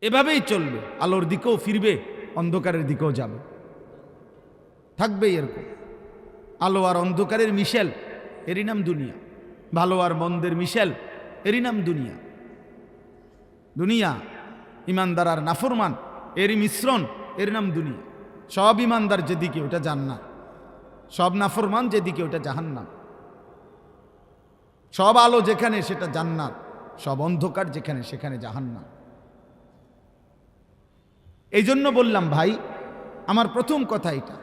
এভাবেই চলবে, আলোর দিকেও ফিরবে, অন্ধকারের দিকেও যাবে, থাকবেই এরকম। আলো আর অন্ধকারের মিশেল, এরই নাম দুনিয়া। ভালো আর মন্দের মিশেল, এরই নাম দুনিয়া। দুনিয়া ইমানদার আর নাফরমান এরই মিশ্রণ, এর নাম দুনিয়া। সব ইমানদার যেদিকে ওটা জান্নাত, সব নাফরমান যেদিকে ওটা জাহান্নাম। সব আলো যেখানে সেটা জান্নাত, সব অন্ধকার যেখানে সেখানে জাহান্নাম। এই জন্য বললাম ভাই, আমার প্রথম কথা এটা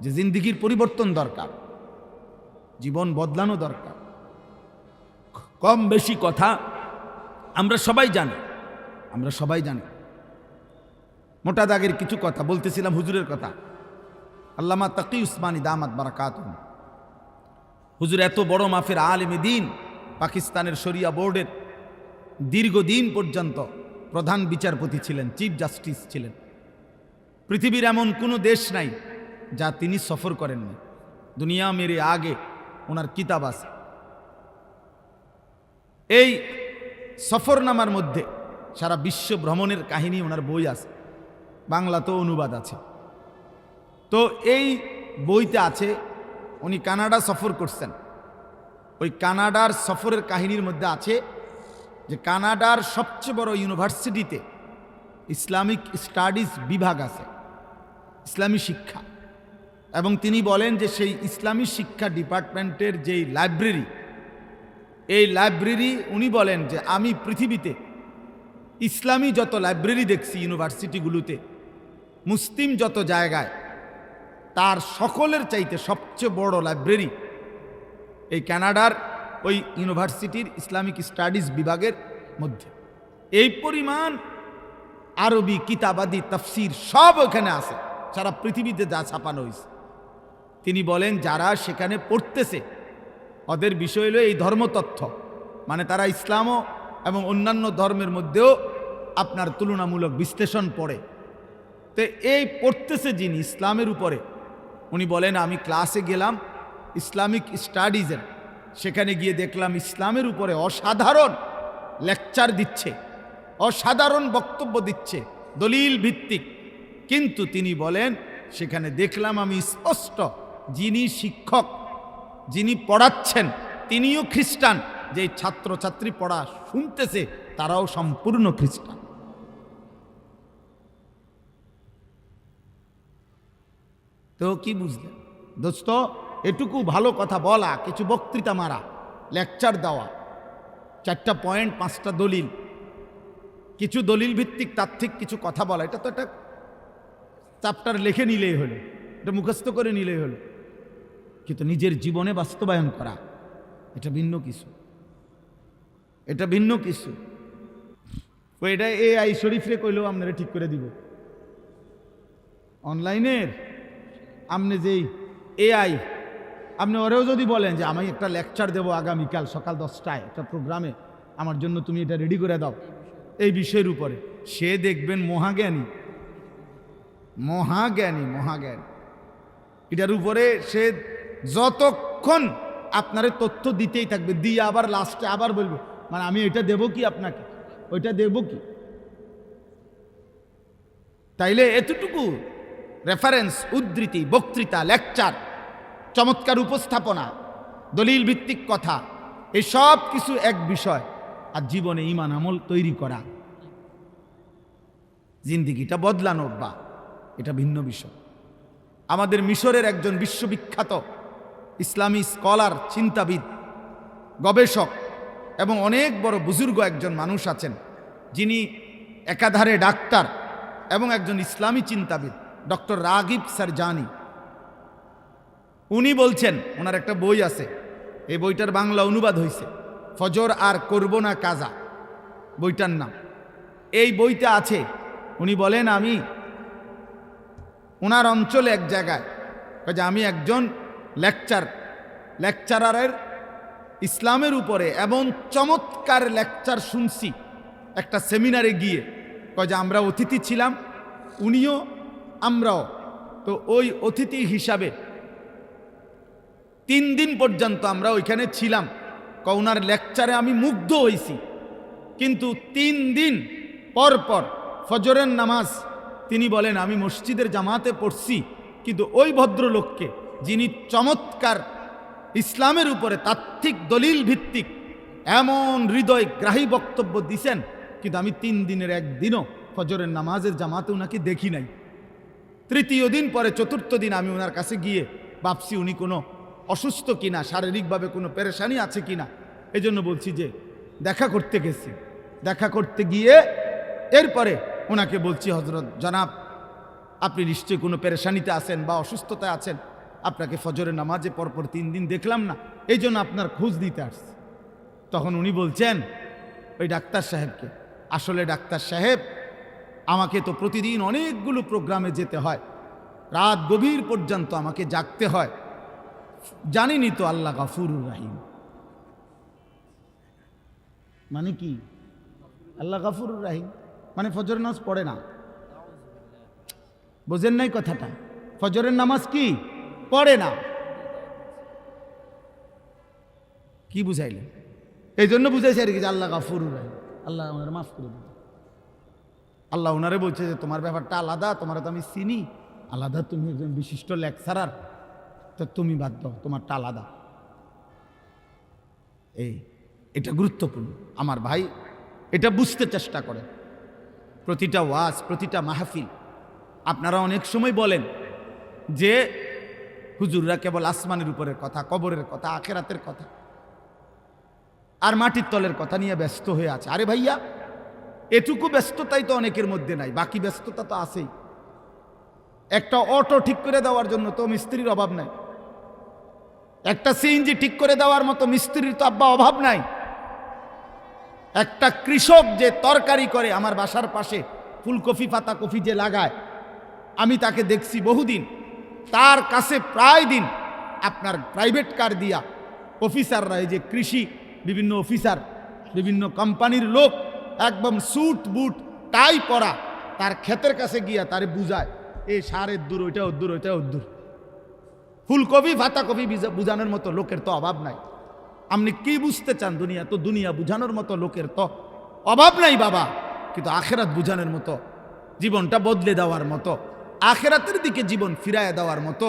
যে জিন্দিগির পরিবর্তন দরকার, জীবন বদলানো দরকার। কম বেশি কথা আমরা সবাই জানি, আমরা সবাই জানি। মোটা দাগের কিছু কথা বলতেছিলাম, হুজুরের কথা। আল্লামা তাকি উসমানী দামাত বারাকাতুহু, হুজুর এত বড় মাফের আলেমে দ্বীন, পাকিস্তানের শরিয়া বোর্ডের দীর্ঘদিন পর্যন্ত প্রধান বিচারপতি ছিলেন, চিফ জাস্টিস ছিলেন। পৃথিবীর এমন কোনো দেশ নাই যা তিনি সফর করেননি। দুনিয়া মেরে আগে ওনার কিতাব আছে। এই সফরনামার মধ্যে সারা বিশ্ব ভ্রমণের কাহিনী ওনার বই আছে, বাংলাতেও অনুবাদ আছে। তো এই বইতে আছে উনি কানাডা সফর করছেন। ওই কানাডার সফরের কাহিনীর মধ্যে আছে যে কানাডার সবচেয়ে বড় ইউনিভার্সিটিতে ইসলামিক স্টাডিজ বিভাগ আছে, ইসলামী শিক্ষা। এবং তিনি বলেন যে সেই ইসলামী শিক্ষা ডিপার্টমেন্টের যেই লাইব্রেরি, এই লাইব্রেরি উনি বলেন যে আমি পৃথিবীতে ইসলামী যত লাইব্রেরি দেখছি ইউনিভার্সিটিগুলোতে, মুসলিম যত জায়গায়, তার সকলের চাইতে সবচেয়ে বড় লাইব্রেরি এই কানাডার ওই ইউনিভার্সিটির ইসলামিক স্টাডিজ বিভাগের মধ্যে। এই পরিমাণ আরবি কিতাবাদি তাফসির সব ওখানে আছে, সারা পৃথিবীতে যা ছাপানো হয়েছে। তিনি বলেন যারা সেখানে পড়তেছে ওদের বিষয় হলো এই ধর্মতত্ত্ব, মানে তারা ইসলামও এবং অন্যান্য ধর্মের মধ্যেও আপনার তুলনামূলক বিশ্লেষণ পড়ে। তো এই পড়তেছে যিনি ইসলামের উপরে, উনি বলেন আমি ক্লাসে গেলাম ইসলামিক স্টাডিজের, সেখানে গিয়ে দেখলাম ইসলামের উপরে অসাধারণ লেকচার দিচ্ছে, অসাধারণ বক্তব্য দিচ্ছে, দলিল ভিত্তিক। কিন্তু তিনি বলেন সেখানে দেখলাম আমি স্পষ্ট যিনি শিক্ষক, যিনি পড়াচ্ছেন তিনিও খ্রিস্টান, যে ছাত্রছাত্রী পড়া শুনতেছে তারাও সম্পূর্ণ খ্রিস্টান। তো কি বুঝলেন দোস্ত? এটুকু ভালো কথা বলা, কিছু বক্তৃতা মারা, লেকচার দেওয়া, 4টা পয়েন্ট 5টা দলিল, কিছু দলিল ভিত্তিক তাত্ত্বিক কিছু কথা বলা, এটা তো একটা চ্যাপ্টার লিখে নিলেই হলো, এটা মুখস্থ করে নিলেই হলো। কিন্তু নিজের জীবনে বাস্তবায়ন করা এটা ভিন্ন কিছু, এটা ভিন্ন কিছু। এটা AI শরীফরে কইলেও আপনারা ঠিক করে দিব। অনলাইনের আপনি যেই AI, আপনি ওরেও যদি বলেন যে আমি একটা লেকচার দেবো আগামীকাল সকাল 10টায় একটা প্রোগ্রামে, আমার জন্য তুমি এটা রেডি করে দাও এই বিষয়ের উপরে, সে দেখবেন মহাজ্ঞানী, মহাজ্ঞানী, মহাজ্ঞানী। এটার উপরে সে যতক্ষণ আপনার তথ্য দিতেই থাকবে, দিয়ে আবার লাস্টে আবার বলবে মানে আমি এটা দেব কি আপনাকে, ওইটা দেব কি। তাইলে এতটুকু রেফারেন্স, উদ্ধৃতি, বক্তৃতা, লেকচার, চমৎকার উপস্থাপনা, দলিল ভিত্তিক কথা, এই সব কিছু এক বিষয়। আর জীবনে ঈমান আমল তৈরি করা, জিন্দিগিটা বদলানো, বা এটা ভিন্ন বিষয়। আমাদের মিশরের একজন বিশ্ববিখ্যাত ইসলামী স্কলার, চিন্তাবিদ, গবেষক এবং অনেক বড় বুজুর্গ একজন মানুষ আছেন, যিনি একাধারে ডাক্তার এবং একজন ইসলামী চিন্তাবিদ, ডক্টর রাগিব সারজানি। উনি বলছেন, ওনার একটা বই আছে, এই বইটার বাংলা অনুবাদ হয়েছে ফজর আর করব না কাজা, বইটার নাম। এই বইটা আছে, উনি বলেন আমি ওনার অঞ্চলে এক জায়গায় যে আমি একজন লেকচারারের ইসলামের উপরে এবং চমৎকার লেকচার শুনছি একটা সেমিনারে গিয়ে, যে আমরা অতিথি ছিলাম, উনিও আমরাও। তো ওই অতিথি হিসাবে 3 দিন পর্যন্ত আমরা ওইখানে ছিলাম। ওনার লেকচারে আমি মুগ্ধ হয়েছি, কিন্তু 3 দিন পর পর ফজরের নামাজ তিনি বলেন আমি মসজিদের জামাতে পড়ছি, কিন্তু ওই ভদ্রলোককে যিনি চমৎকার ইসলামের উপরে তাত্ত্বিক দলিল ভিত্তিক এমন হৃদয়গ্রাহী বক্তব্য দিছেন, কিন্তু আমি 3 দিনের একদিনও ফজরের নামাজের জামাতে উনাকে দেখি নাই। তৃতীয় দিন পরে চতুর্থ দিন আমি ওনার কাছে গিয়ে ভাবছি উনি কোনো অসুস্থ কিনা, শারীরিকভাবে কোনো পেরেশানি আছে কিনা। এই জন্য বলছি যে দেখা করতে গেছি। দেখা করতে গিয়ে এরপরে ওনাকে বলছি, হজরত জনাব আপনি নিশ্চয়ই কোনো পেরেশানিতে আছেন বা অসুস্থতায় আছেন, আপনাকে ফজরের নামাজে পরপর 3 দিন দেখলাম না, এই জন্য আপনার খোঁজ নিতে আসছি। তখন উনি বলছেন ওই ডাক্তার সাহেবকে, আসলে ডাক্তার সাহেব আমাকে তো প্রতিদিন অনেকগুলো প্রোগ্রামে যেতে হয়, রাত গভীর পর্যন্ত আমাকে জাগতে হয়, জানিনি তো আল্লাহ গাফুরুর রাহিম। মানে কি আল্লাহ গাফুরুর রাহিম? মানে ফজরের নামাজ পড়ে না, বোঝেন নাই কথাটা? ফজরের নামাজ কি পড়ে না, কি বুঝাইলেন? এই জন্য বুঝাইছে আর কি যে আল্লাহ গাফুরুর রাহিম, আল্লাহ ওনারে মাফ করে দেবে। আল্লাহ ওনারে বলছে যে তোমার ব্যাপারটা আলাদা, তোমার তো আমি চিনি, আলাদা, তুমি একজন বিশিষ্ট লেকচারার, তো তুমি বাদ দাও, তোমারটা আলাদা। এটা গুরুত্বপূর্ণ আমার ভাই, এটা বুঝতে চেষ্টা করে। প্রতিটা ওয়াজ, প্রতিটা মাহফিল, আপনারা অনেক সময় বলেন যে হুজুররা কেবল আসমানের উপরের কথা, কবরের কথা, আখেরাতের কথা আর মাটির তলের কথা নিয়ে ব্যস্ত হয়ে আছে। আরে ভাইয়া, এটুকু ব্যস্ততাই তো অনেকের মধ্যে নাই, বাকি ব্যস্ততা তো আছেই। একটা অটো ঠিক করে দেওয়ার জন্য তো মিস্ত্রির অভাব নাই, একটা সিএনজি ঠিক করে দেওয়ার মতো মিস্ত্রির তো আব্বা অভাব নাই। একটা কৃষক যে তরকারি করে, আমার বাসার পাশে ফুলকপি পাতাকপি যে লাগায়, আমি তাকে দেখছি বহুদিন, তার কাছে প্রায় দিন আপনার প্রাইভেট কার দিয়া অফিসাররা, এই যে কৃষি বিভিন্ন অফিসার, বিভিন্ন কোম্পানির লোক একদম স্যুট বুট টাই পরা, তার ক্ষেতের কাছে গিয়া তারে বুঝায় এই সারের দূর, ওইটা দূর, ওইটা দূর। ফুলকপি পাতাকপি বুঝানোর মতো লোকের তো অভাব নাই। আপনি কি বুঝতে চান? দুনিয়া তো দুনিয়া বুঝানোর মতো লোকের তো অভাব নাই বাবা, কিন্তু আখেরাত বুঝানোর মতো, জীবনটা বদলে দেওয়ার মতো, আখেরাতের দিকে জীবন ফিরায় দেওয়ার মতো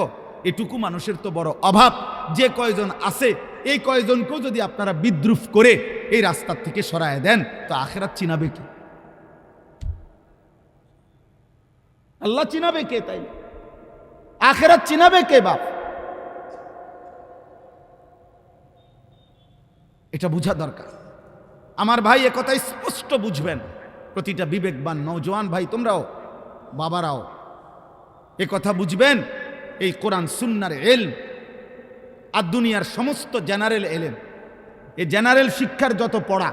এটুকু মানুষের তো বড় অভাব। যে কয়জন আছে, এই কয়জনকেও যদি আপনারা বিদ্রুপ করে এই রাস্তার থেকে সরায় দেন, তো আখেরাত চিনাবে কি? আল্লাহ চিনাবে কে? তাই আখেরাত চিনাবে কে বাপ? এটা বুঝা দরকার আমার ভাই, একথা স্পষ্ট বুঝবেন। প্রতিটা বিবেকবান নওজোয়ান ভাই, তোমরাও বাবারাও একথা বুঝবেন। এই কোরআন সুন্নাহর ইলম আর দুনিয়ার সমস্ত জেনারেল ইলম, এই জেনারেল শিক্ষার যত পড়া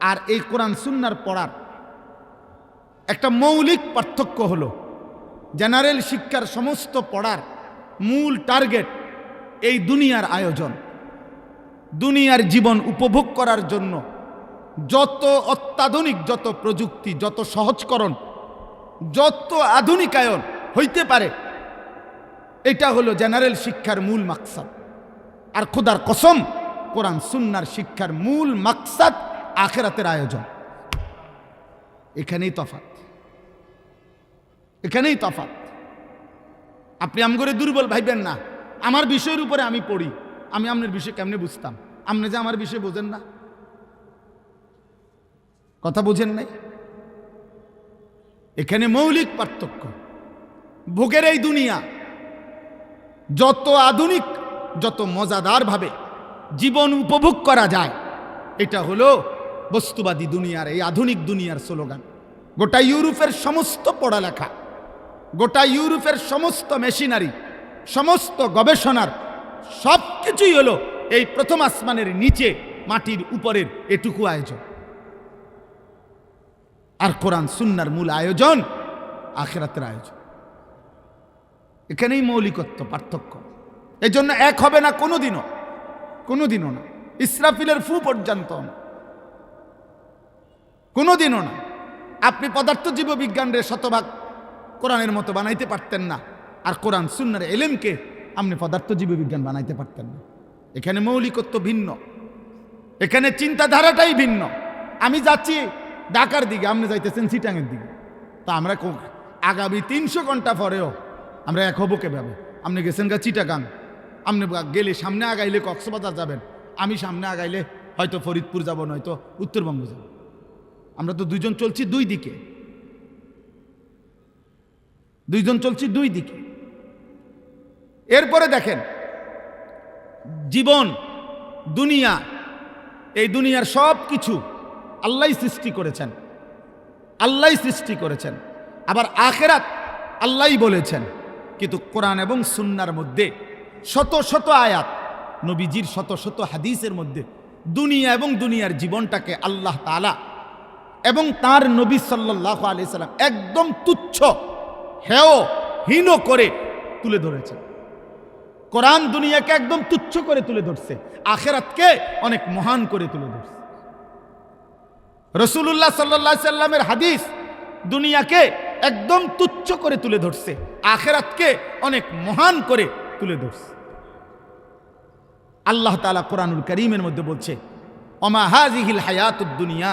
আর এই কোরআন সুন্নাহর পড়ার একটা মৌলিক পার্থক্য হলো, জেনারেল শিক্ষার সমস্ত পড়ার মূল টার্গেট এই দুনিয়ার আয়োজন, দুনিয়ার জীবন উপভোগ করার জন্য যত অত্যাধুনিক, যত প্রযুক্তি, যত সহজকরণ, যত আধুনিকায়ন হইতে পারে, এটা হলো জেনারেল শিক্ষার মূল মাকসাদ। আর খোদার কসম, কোরআন সুন্নাহর শিক্ষার মূল মাকসাদ আখিরাতের আয়োজন। এখানেই তফাৎ, এখানেই তফাৎ। আপনি আমগরে দুর্বল ভাইবেন না। আমার বিষয়ের উপরে আমি পড়ি, আমি আপনার বিষয় কেমনে বুঝতাম? আপনি যে আমার বিষয় বোঝেন না, কথা বোঝেন নাই। এখানে মৌলিক পার্থক্য। ভোগের এই দুনিয়া যত আধুনিক, যত মজাদার ভাবে জীবন উপভোগ করা যায়, এটা হলো বস্তুবাদী দুনিয়ার, এই আধুনিক দুনিয়ার স্লোগান। গোটা ইউরোপের সমস্ত পড়ালেখা, গোটা ইউরোপের সমস্ত মেশিনারি, সমস্ত গবেষণার সব কিছুই হলো এই প্রথম আসমানের নিচে মাটির উপরের এটুকু আয়োজন। আর কোরআন সুন্নাহর মূল আয়োজন আখিরাতের আয়োজন। এখানেই মৌলিকত্ব, পার্থক্য। এজন্য এক হবে না কোনোদিনও, কোনোদিনও না। ইসরাফিলের ফু পর্যন্ত না, কোনোদিনও না। আপনি পদার্থ জীববিজ্ঞানের শতভাগ কোরআনের মতো বানাইতে পারতেন না, আর কোরআন সুন্নাহর ইলমকে আপনি পদার্থ জীববিজ্ঞান বানাইতে পারতেন না। এখানে মৌলিকত্ব ভিন্ন, এখানে চিন্তাধারাটাই ভিন্ন। আমি যাচ্ছি ঢাকার দিকে, আপনি যাইতেছেন চিটাঙের দিকে। তা আমরা আগামী 300 ঘন্টা পরেও আমরা এক হবো কেভাবে? আপনি গেছেন গা চিটাগাং, আপনি গেলে সামনে আগাইলে কক্সবাজার যাবেন, আমি সামনে আগাইলে হয়তো ফরিদপুর যাব, নয়তো উত্তরবঙ্গ যাব। আমরা তো দুইজন চলছি দুই দিকে, দুইজন চলছি দুই দিকে। এরপরে দেখেন জীবন, দুনিয়া, এই দুনিয়ার সব কিছু আল্লাহই সৃষ্টি করেছেন, আল্লাহই সৃষ্টি করেছেন। আবার আখেরাত আল্লাহই বলেছেন। কিন্তু কোরআন এবং সুন্নাহর মধ্যে শত শত আয়াত, নবীজির শত শত হাদিসের মধ্যে দুনিয়া এবং দুনিয়ার জীবনটাকে আল্লাহ তাআলা এবং তার নবী সাল্লাল্লাহু আলাইহি সাল্লাম একদম তুচ্ছ, হেয়, হীন করে তুলে ধরেছেন। কোরআন দুনিয়াকে একদম তুচ্ছ করে তুলে ধরছে, আখেরাতকে অনেক মহান করে তুলে ধরছে। রাসূলুল্লাহ সাল্লাল্লাহু আলাইহি সাল্লামের হাদিস দুনিয়াকে একদম তুচ্ছ করে তুলে ধরছে, আখেরাতকে অনেক মহান করে তুলে ধরছে। আল্লাহ তাআলা কোরআনুল কারীমের মধ্যে বলছে, ওমা হাযিহিল হায়াতুদ দুনিয়া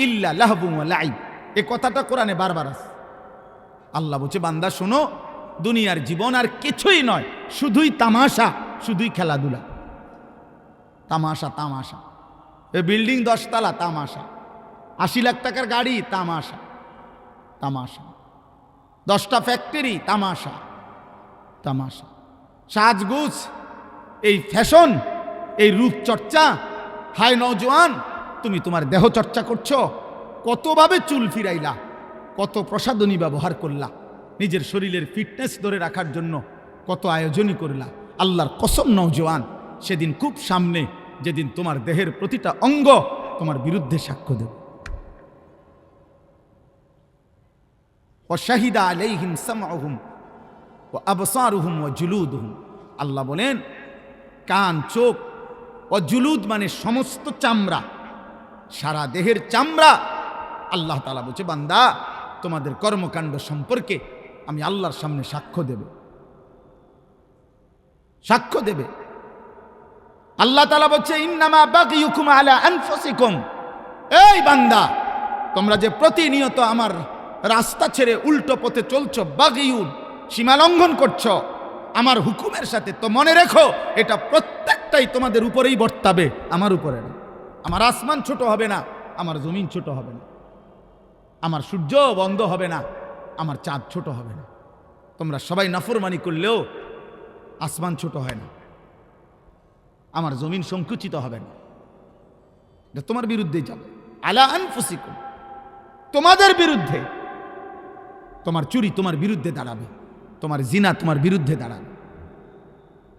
ইল্লা লাহবুন ওয়া লাইব। এই কথাটা কোরআনে বারবার আছে। আল্লাহ বলছে, বান্দা শোনো, দুনিয়ার জীবন আর কিছুই নয়, শুধুই তামাশা, শুধুই খেলাধুলা। তামাশা, তামাশা। এই বিল্ডিং 10 তলা, তামাশা। 80 লাখ টাকার গাড়ি, তামাশা, তামাশা। 10টা ফ্যাক্টরি, তামাশা, তামাশা। সাজগুজ, এই ফ্যাশন, এই রূপচর্চা। হায় নওজোয়ান, তুমি তোমার দেহ চর্চা করছো, কতভাবে চুল ফিরাইলা, কত প্রসাধনী ব্যবহার করলা, নিজের শরীরের ফিটনেস ধরে রাখার জন্য কত আয়োজনই করলা। আল্লাহর কসম নওজোয়ান, সেদিন খুব সামনে, যেদিন তোমার দেহের প্রতিটা অঙ্গ তোমার বিরুদ্ধে সাক্ষ্য দেবে। ওয়াশাহিদা আলাইহিম সামউহুম ওয়া আবসারুহুম ওয়া জুলুদুহুম। আল্লাহ বলেন, কান, চোখ, ও জুলুদ মানে সমস্ত চামড়া, সারা দেহের চামড়া। আল্লাহ তাআলা বলছে, বান্দা তোমাদের কর্মকাণ্ড সম্পর্কে আমি আল্লাহর সামনে সাক্ষ্য দেব, সাক্ষ্য দেবে। আল্লাহ তাআলা বলছে, ইন্নামা বাগিয়ুকুম আলা আনফুসিকুম। এই বান্দা, তোমরা যে প্রতিনিয়ত আমার রাস্তা ছেড়ে উল্টো পথে চলছো, বাগিয়ুন, সীমা লঙ্ঘন করছো আমার হুকুমের সাথে, তো মনে রেখো এটা প্রত্যেকটাই তোমাদের উপরেই বর্তাবে, আমার উপরে না। আমার আসমান ছোট হবে না, আমার জমিন ছোট হবে না, আমার সূর্য বন্ধ হবে না, আমার চাঁদ ছোট হবে না। তোমরা সবাই নাফরমানি করলেও আসমান ছোট হয় না, আমার জমিন সংকুচিত হবে না। এটা তোমার বিরুদ্ধেই যাবে। আলা আনফুসিকুম, তোমাদের বিরুদ্ধে। তোমার চুরি তোমার বিরুদ্ধে দাঁড়াবে, তোমার জিনা তোমার বিরুদ্ধে দাঁড়াবে,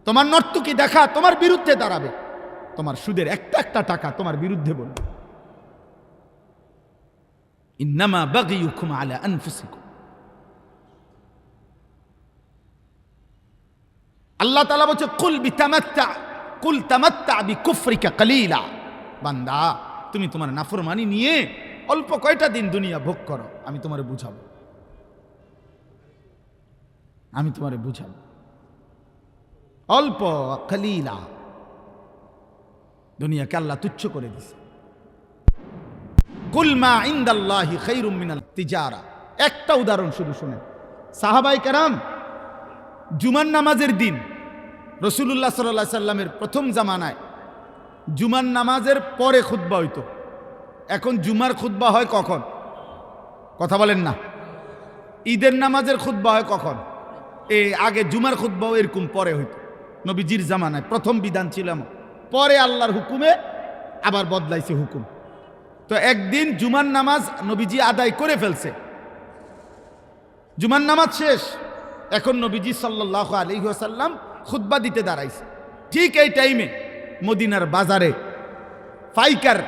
তোমার নর্তকী দেখা তোমার বিরুদ্ধে দাঁড়াবে, তোমার সুদের একটা একটা টাকা তোমার বিরুদ্ধে বলবে। ইন্নামা বাগিয়ুকুম আলা আনফুসিকুম। আল্লাহ তাআলা বলছে, কুল তামাত্তা বিকুফরিকা কালিলা। বান্দা, তুমি তোমার নাফরমানি নিয়ে অল্প কয়টা দিন দুনিয়া ভোগ করো, আমি তোমারে বুঝাবো, আমি তোমারে বুঝাবো। অল্প, কালিলা। দুনিয়াকে আল্লাহ তুচ্ছ করে দিছে। কুল মা ইনদাল্লাহি খায়রুম মিনাল তিজারা। একটা উদাহরণ শুধু শুনেন। সাহাবায়ে কেরাম জুমার নামাজের দিন রাসূলুল্লাহ সাল্লাল্লাহু আলাইহি সাল্লামের প্রথম জামানায় জুমার নামাজের পরে খুতবা হইতো। এখন জুমার খুতবা হয় কখন? কথা বলেন না। ঈদের নামাজের খুতবা হয় কখন? আগে জুমার খুতবাও এরকম পরে হইতো। নবীজির জামানায় প্রথম বিধান ছিল, পরে আল্লাহর হুকুমে আবার বদলাইছে হুকুম। তো একদিন জুমার নামাজ নবীজি আদায় করে ফেলছে, জুমার নামাজ শেষ, এখন নবীজি সাল্লাল্লাহু আলাইহি ওয়াসাল্লাম খুতবা দিতে দাঁড়াইছে। ঠিক এই টাইমে মদিনার বাজারে পাইকার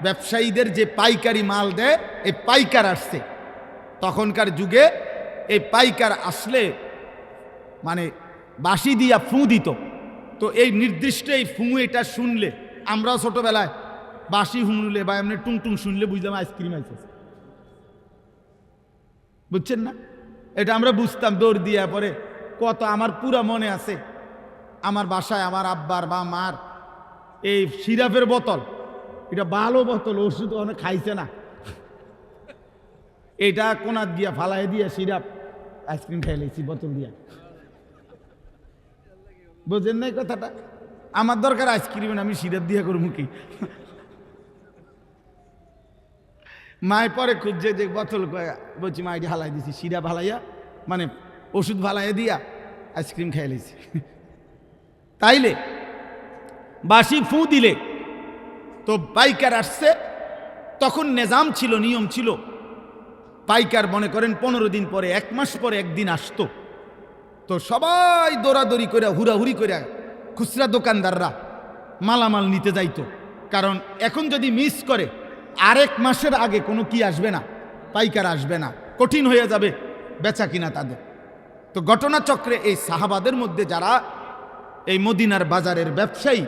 ব্যবসায়ীদের যে পাইকারি মাল দেয়, এই পাইকার আসছে। তখনকার যুগে এই পাইকার আসলে মানে বাঁশি দিয়া ফুঁ দিত। তো এই নির্দিষ্ট এই ফুঁ এটা শুনলে, আমরাও ছোটবেলায় বাঁশি শুনলে বা এমনি টুংটুং শুনলে বুঝলাম আইসক্রিম আইসে, বুঝছেন না? এটা আমরা বুঝতাম দৌড় দিয়া। পরে কত আমার পুরা মনে আছে, আমার বাসায় আমার আব্বার বা মার এই সিরাপের বোতল, এটা ভালো বোতল, ওষুধ অনেক খাইছে না, এটা কোনাত দিয়া ফালাই দিয়া সিরাপ আইসক্রিম খাই লেছি বোতল দিয়া। বোঝেন নাই কথাটা? আমার দরকার আইসক্রিম, আমি সিরাপ দিয়া করবো কি? মায় পরে খুঁজছে যে বোতল, বলছি মা এটি হালাই দিছি, সিরাপ হালাইয়া মানে ওষুধ ফালাইয়া দিয়া আইসক্রিম খাই লেছি। তাইলে বাসি ফু দিলে তো পাইকার আসছে, তখন নিজাম ছিল, নিয়ম ছিল, পাইকার মনে করেন 15 দিন পরে, 1 মাস পরে একদিন আসতো। তো সবাই দৌড়াদৌড়ি করে, হুড়াহুড়ি করে খুচরা দোকানদাররা মালামাল নিতে যাইতো। কারণ এখন যদি মিস করে 1 মাসের আগে কোনো কি আসবে না, পাইকার আসবে না, কঠিন হয়ে যাবে বেচা কিনা তাদের। তো ঘটনাচক্রে এই সাহাবাদের মধ্যে যারা এই মদিনার বাজারের ব্যবসায়ী,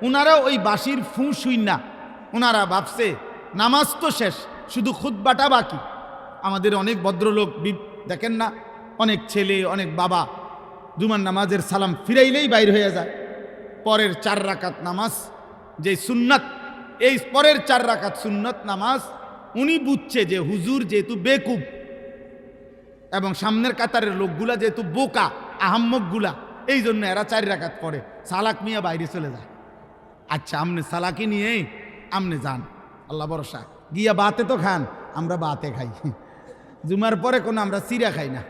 উনারা ওই বাঁশির ফু শুই না, উনারা ভাবছে নামাজ তো শেষ, শুধু খুতবাটা বাকি। আমাদের অনেক ভদ্রলোক দেখেন না, অনেক ছেলে, অনেক বাবা জুমার নামাজের সালাম ফিরাইলেই বাইর হয়ে যায়। পরের 4 রাকাত নামাজ যে সুন্নাত, এই পরের 4 রাকাত সুন্নাত নামাজ উনি বুঝছে যে হুজুর যেহেতু বেকুব এবং সামনের কাতারের লোকগুলা যেহেতু বোকা আহাম্মকগুলা, এই জন্য এরা 4 রাকাত পড়ে, সালাক নিয়ে বাইরে চলে যায়। আচ্ছা, আমনে সালাকি নিয়ে আমনে যান, আল্লাহ ভরসা, গিয়া বাতে তো খান, আমরা বাতে খাই, জুমার পরে কোনো আমরা চিরা খাই না,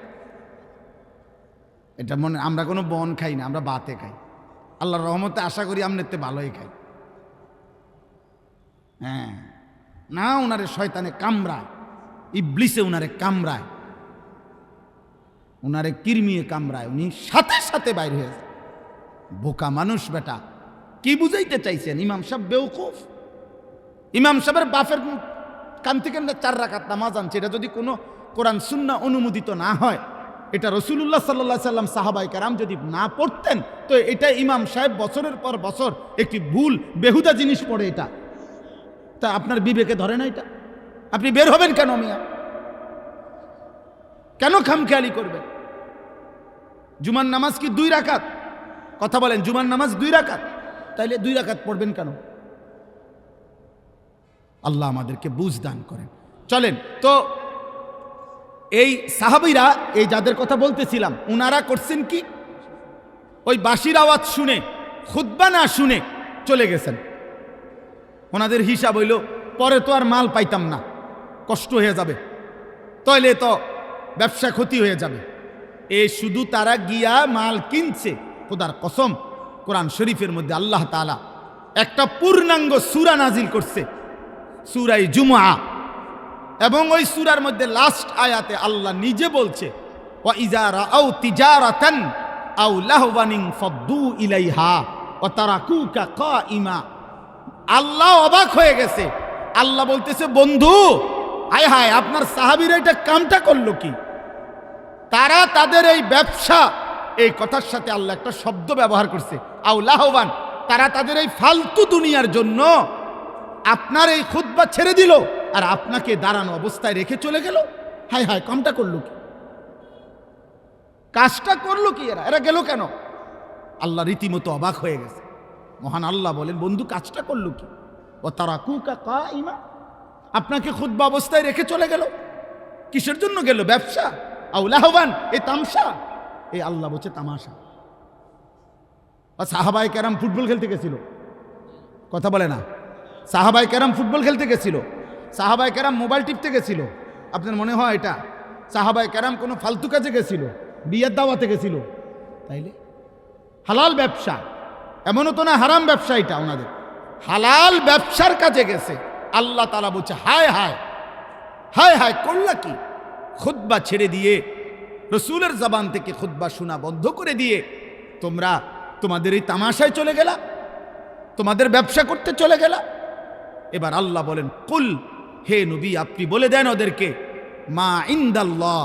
এটা মনে, আমরা কোনো বন খাই না, আমরা বাতে খাই। আল্লাহর রহমতে আশা করি আমনেতে ভালোই খাই। হ্যাঁ, না উনারে শয়তানে কামড়ায়, ইবলিসে উনারে কামড়ায়, উনারে কিরমিয়ে কামড়ায়, উনি সাথে সাথে বাইর হয়ে যায়। বোকা মানুষ বেটা, কি বুঝাইতে চাইছেন? ইমাম সাহেব বেওকুফ, ইমাম সাহেবের বাপের কান থেকে 4 রাকাত নামাজ আনছে, এটা যদি কোনো কোরআন সুন্নাহ অনুমোদিত না হয়, এটা রাসূলুল্লাহ সাল্লাল্লাহু আলাইহি সাল্লাম সাহাবায়ে কেরাম যদি না পড়তেন, তো এটা ইমাম সাহেব বছরের পর বছর একটি ভুল বেহুদা জিনিস পড়ে, এটা তা আপনার বিবেকে ধরে না? এটা আপনি বের হবেন কেন মিয়া? কেন খামখেয়ালি করবেন? জুমার নামাজ কি 2 রাকাত? কথা বলেন, জুমার নামাজ 2 রাকাত, তাইলে 2 রাকাত পড়বেন কেন? আল্লাহ আমাদেরকে বুঝ দান করেন। চলেন তো, এই সাহাবীরা, এই যাদের কথা বলতেছিলাম, উনারা করছেন কি, ওই বাঁশির আওয়াজ শুনে, খুতবা না শুনে চলে গেছেন। ওনাদের হিসাব হইল পরে তো আর মাল পাইতাম না, কষ্ট হয়ে যাবে, তাইলে তো ব্যবসা ক্ষতি হয়ে যাবে। শুধু তারা গিয়া মাল কিনছে। খোদার কসম, কোরআন শরীফের মধ্যে আল্লাহ তাআলা একটা পূর্ণাঙ্গ সূরা নাজিল করছে, সূরা জুমআ, এবং ওই সূরার মধ্যে লাস্ট আয়াতে আল্লাহ নিজে বলছে, ওয়া ইযা রাআউ তিজারাতান আও লাহওয়ান ফাদ্দু ইলাইহা ওয়া তারাকুকা কাইমা। আল্লাহ অবাক হয়ে গেছে, আল্লাহ বলতেছে, বন্ধু হায় হায়, আপনার সাহাবীরা এটা কামটা করলো কি? তারা তাদের এই ব্যবসা, এই কথার সাথে আল্লাহ একটা শব্দ ব্যবহার করছে, আও লাহওয়ান, তারা তাদের এই ফালতু দুনিয়ার জন্য আপনার এই খুতবা ছেড়ে দিল আর আপনাকে দাঁড়ানো অবস্থায় রেখে চলে গেল। হায় হায়, কামটা করলো কি? কাজটা করলো কি? এরা গেল কেন? আল্লাহ রীতিমতো অবাক হয়ে গেছে। মহান আল্লাহ বলেন, বন্ধু কাজটা করলো কি? ও তারাকুকা কাইমা, আপনাকে খুতবা অবস্থায় রেখে চলে গেল। কিসের জন্য গেল? ব্যবসা। আও লাহওয়ান, এই তামসা, এই আল্লাহ বলছে তামাশা। সাহাবায়ে কেরাম ফুটবল খেলতে গেছিল, কথা বলে না? সাহাবায়ে কেরাম ফুটবল খেলতে গেছিল, সাহাবায়ে কেরাম মোবাইল টিপতে গেছিল। আপনার মনে হয় এটা? সাহাবায়ে কেরাম কোনো ফালতু কাজে গেছিল? বিয়ের দাওয়াতে গেছিল? তাইলে হালাল ব্যবসা, এমনও তো না হারাম ব্যবসা, এটা ওনাদের হালাল ব্যবসার কাজে গেছে। আল্লাহ তাআলা বলছে, হায় হায় হায় হায়, করলা কি? খুতবা ছেড়ে দিয়ে, রসুলের জবান থেকে খুতবা শোনা বন্ধ করে দিয়ে তোমরা তোমাদের এই তামাশায় চলে গেলা, তোমাদের ব্যবসা করতে চলে গেলা। এবার আল্লাহ বলেন, কুল, হে নবী আপনি বলে দেন ওদেরকে, মা ইনদাল্লাহ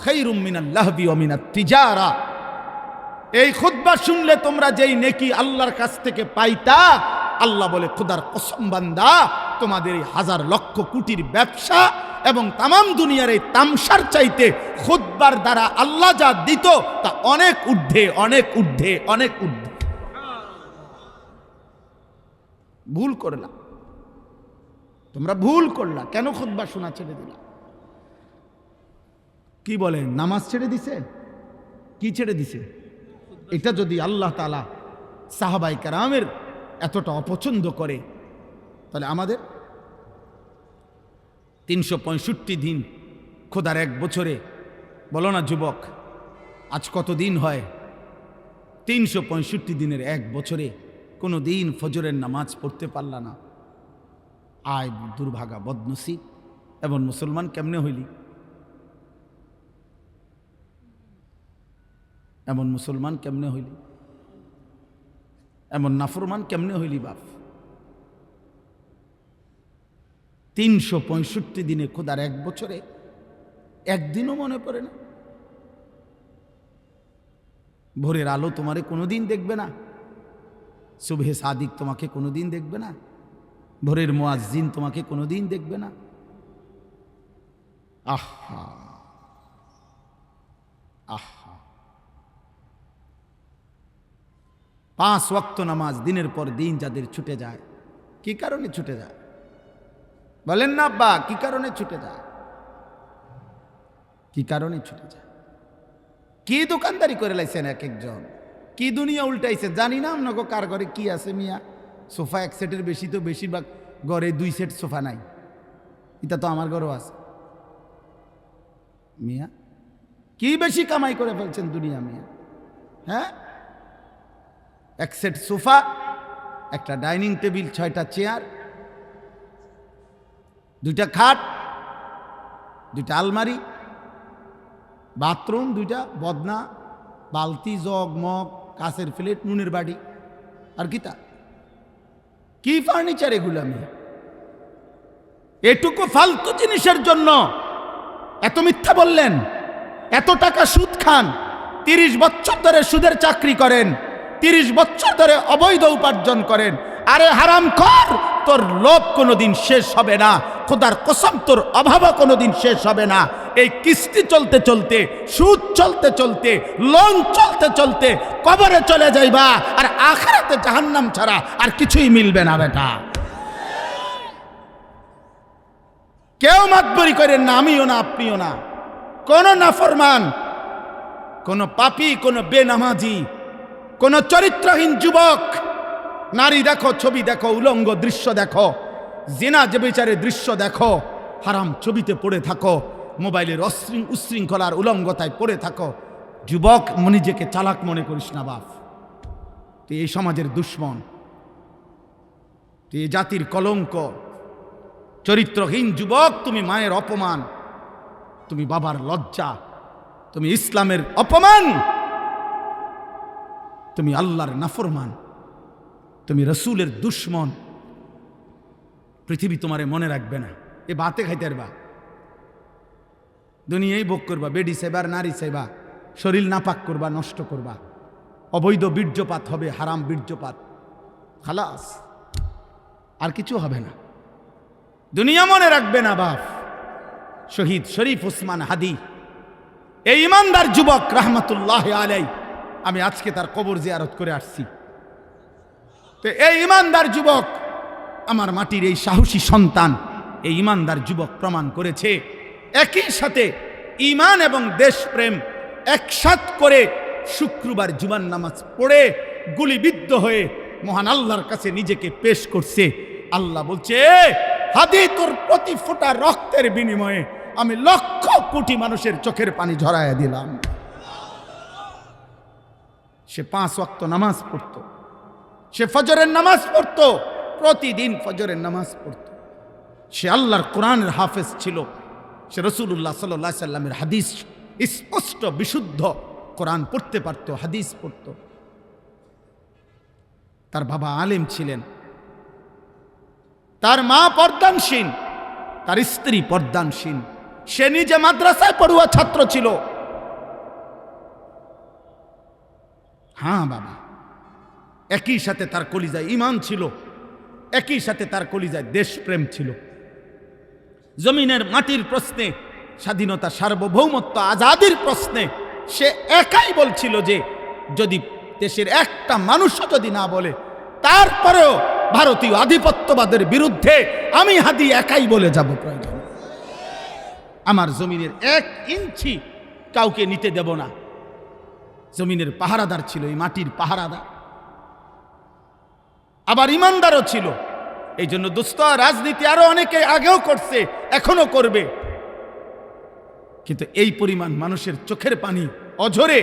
খায়রুম মিনাল লাহবি ওয়া মিনাত তিজারা। এই খুতবা শুনলে তোমরা যেই নেকি আল্লাহর কাছ থেকে পাইতা, আল্লাহ বলে, খোদার কসম বান্দা, তোমাদের এই 1000 লক্ষ কোটির ব্যবসা এবং তামাম দুনিয়ার এই তামসার চাইতে খুতবার দ্বারা আল্লাহ যা দিত তা অনেক ঊর্ধ্বে, অনেক ঊর্ধ্বে, অনেক ঊর্ধ্বে। ভুল করলা তোমরা, ভুল করলা। কেন খুতবা শোনা ছেড়ে দিলা? কি বলেন, নামাজ ছেড়ে দিছে? কি ছেড়ে দিছে? এটা যদি আল্লাহ তাআলা সাহাবায়ে কেরামের এতটা অপছন্দ করে, তাহলে আমাদের 365 দিন খোদার এক বছরে, বলো না যুবক, আজ কত দিন হয়? 365 দিনের এক বছরে কোনো দিন ফজরের নামাজ পড়তে পারলা না। আয় দুর্ভাগা, বদনসিব। এমন মুসলমান কেমনে হইলি? এমন মুসলমান কেমনে হইলি? এমন নাফরমান কেমনে হইলি বাপ? 365 দিনে খোদার এক বছরে একদিনও মনে পড়ে না? ভোরের আলো তোমারে কোনোদিন দেখবে না? সুবহে সাদিক তোমাকে কোনোদিন দেখবে না? ভোরের মুয়াজ্জিন তোমাকে কোনোদিন দেখবে না? আহা আহা, 5 ওয়াক্ত নামাজ দিনের পর দিন যাদের ছুটে যায়, কি কারণে ছুটে যায়? বলেন না আব্বা, কি কারণে ছুটে যায়? কি কারণে ছুটে যায়? কি দোকানদারি করে লাইছেন এক একজন, কি দুনিয়া উল্টাইছে জানি না। আপনাকে কার ঘরে কি আছে মিয়া? সোফা এক সেটের বেশি তো বেশিরভাগ ঘরে 2 সেট সোফা নাই। এটা তো আমার ঘরেও আছে মিয়া। কি বেশি কামাই করে ফেলছেন দুনিয়া মিয়া? হ্যাঁ, এক সেট সোফা, একটা ডাইনিং টেবিল, 6টা চেয়ার, 2টা খাট, 2টা আলমারি, বাথরুম 2টা, বদনা, বালতি, জগ, মগ, কাঁচের প্লেট, নুনের বাড়ি, আর কি তা? কি ফার্নিচার এগুলো? আমি এটুকু ফালতু জিনিসের জন্য এত মিথ্যা বললেন, এত টাকা সুদ খান, 30 বছর ধরে সুদের চাকরি করেন, 30 বছর ধরে অবৈধ উপার্জন করেন। আরে হারামখোর, তোর লোভ কোনোদিন শেষ হবে না। খোদার কসম, তোর অভাবও কোনোদিন শেষ হবে না। এই কিস্তি চলতে চলতে, সুদ চলতে চলতে, লোন চলতে চলতে কবরে চলে যাইবা, আর আখিরাতে জাহান্নাম ছাড়া আর কিছুই মিলবে না বেটা। কেউ মাতবরি করেন না, আমিও না, আপনিও না। কোন নাফরমান, কোন পাপী, কোন বেনামাজি, কোন চরিত্রহীন যুবক, নারী দেখো, ছবি দেখো, উলঙ্গ দৃশ্য দেখো, জিনা যে বিচারের দৃশ্য দেখো, হারাম ছবিতে পড়ে থাকো, মোবাইলের উশৃঙ্খলার উলঙ্গতায় পড়ে থাকো, যুবক নিজেকে চালাক মনে করিস না বাপ। তুই এই সমাজের দুশ্মন, তুই এই জাতির কলঙ্ক। চরিত্রহীন যুবক, তুমি মায়ের অপমান, তুমি বাবার লজ্জা, তুমি ইসলামের অপমান, তুমি আল্লাহর নাফরমান, তুমি রসুলের দুশ্মন। পৃথিবী তোমারে মনে রাখবে না। এ বাতে খাইতে পারবা, দুনিয়াই ভোগ করবা, বেডি সেবার, নারী সেবা, শরীর নাপাক করবা, নষ্ট করবা, অবৈধ বীর্যপাত হবে, হারাম বীর্যপাত, খালাস, আর কিছু হবে না। দুনিয়া মনে রাখবে না বাপ। শহীদ শরীফ ওসমান হাদি, এই ইমানদার যুবক রহমতুল্লাহ আলাই, আমি আজকে তার কবর জিয়ারত করে আসছি। তো এই ইমানদার যুবক, আমার মাটির এই সাহসী সন্তান, এই ইমানদার যুবক প্রমাণ করেছে একই সাথে ঈমান এবং দেশপ্রেম একসাথ করে শুক্রবার জুমার নামাজ পড়ে গুলিবিদ্ধ হয়ে মহান আল্লাহর কাছে নিজেকে পেশ করছে। আল্লাহ বলছে, হাদি, তোর প্রতি ফোঁটা রক্তের বিনিময়ে আমি লক্ষ কোটি মানুষের চোখের পানি ঝরাইয়া দিলাম। সে 5 ওয়াক্ত নামাজ পড়তো, সে ফজরের নামাজ পড়তো, প্রতিদিন ফজরের নামাজ পড়তো, সে আল্লাহর কোরআনের হাফেজ ছিল, সে রাসূলুল্লাহ সাল্লাল্লাহু আলাইহি সাল্লামের হাদিস স্পষ্ট বিশুদ্ধ কোরআন পড়তে পারতো, হাদিস পড়তো। তার বাবা আলেম ছিলেন, তার মা পর্দানশীল, তার স্ত্রী পর্দানশীল, সে নিজে মাদ্রাসায় পড়ুয়া ছাত্র ছিল। হ্যাঁ বাবা, একই সাথে তার কলিজায় ঈমান ছিল, একই সাথে তার কলিজায় দেশপ্রেম ছিল। জমিনের মাটির প্রশ্নে, স্বাধীনতা, সার্বভৌমত্ব, আজাদির প্রশ্নে সে একাই বলছিল যে যদি দেশের একটা মানুষও যদি না বলে, তারপরেও ভারতীয় আধিপত্যবাদের বিরুদ্ধে আমি হাদি একাই বলে যাব। প্রয়োজন আমার জমিনের 1 ইঞ্চি কাউকে নিতে দেব না। জমিনের পাহারাদার ছিল, এই মাটির পাহারাদার, আবার ইমানদারও ছিল। এই জন্য দোস্ত, রাজনীতি আরো অনেকে আগেও করছে, এখনো করবে, কিন্তু এই পরিমাণ মানুষের চোখের পানি অঝরে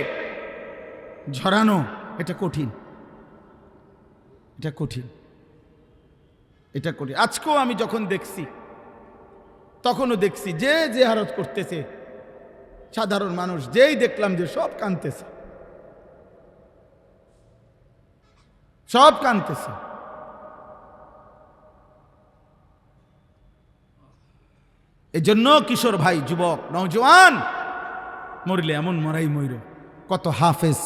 ঝরানো এটা কঠিন, এটা কঠিন, এটা কঠিন। আজকেও আমি যখন দেখছি, তখনও দেখছি যে জিয়ারত করতেছে সাধারণ মানুষ, যেই দেখলাম যে সব কাঁদতেছে, সব কাঁদতেছে। এই জন্য কিশোর ভাই, যুবক, নওজোয়ান, মরলে এমন মরাই মইর। কত হাফেজ,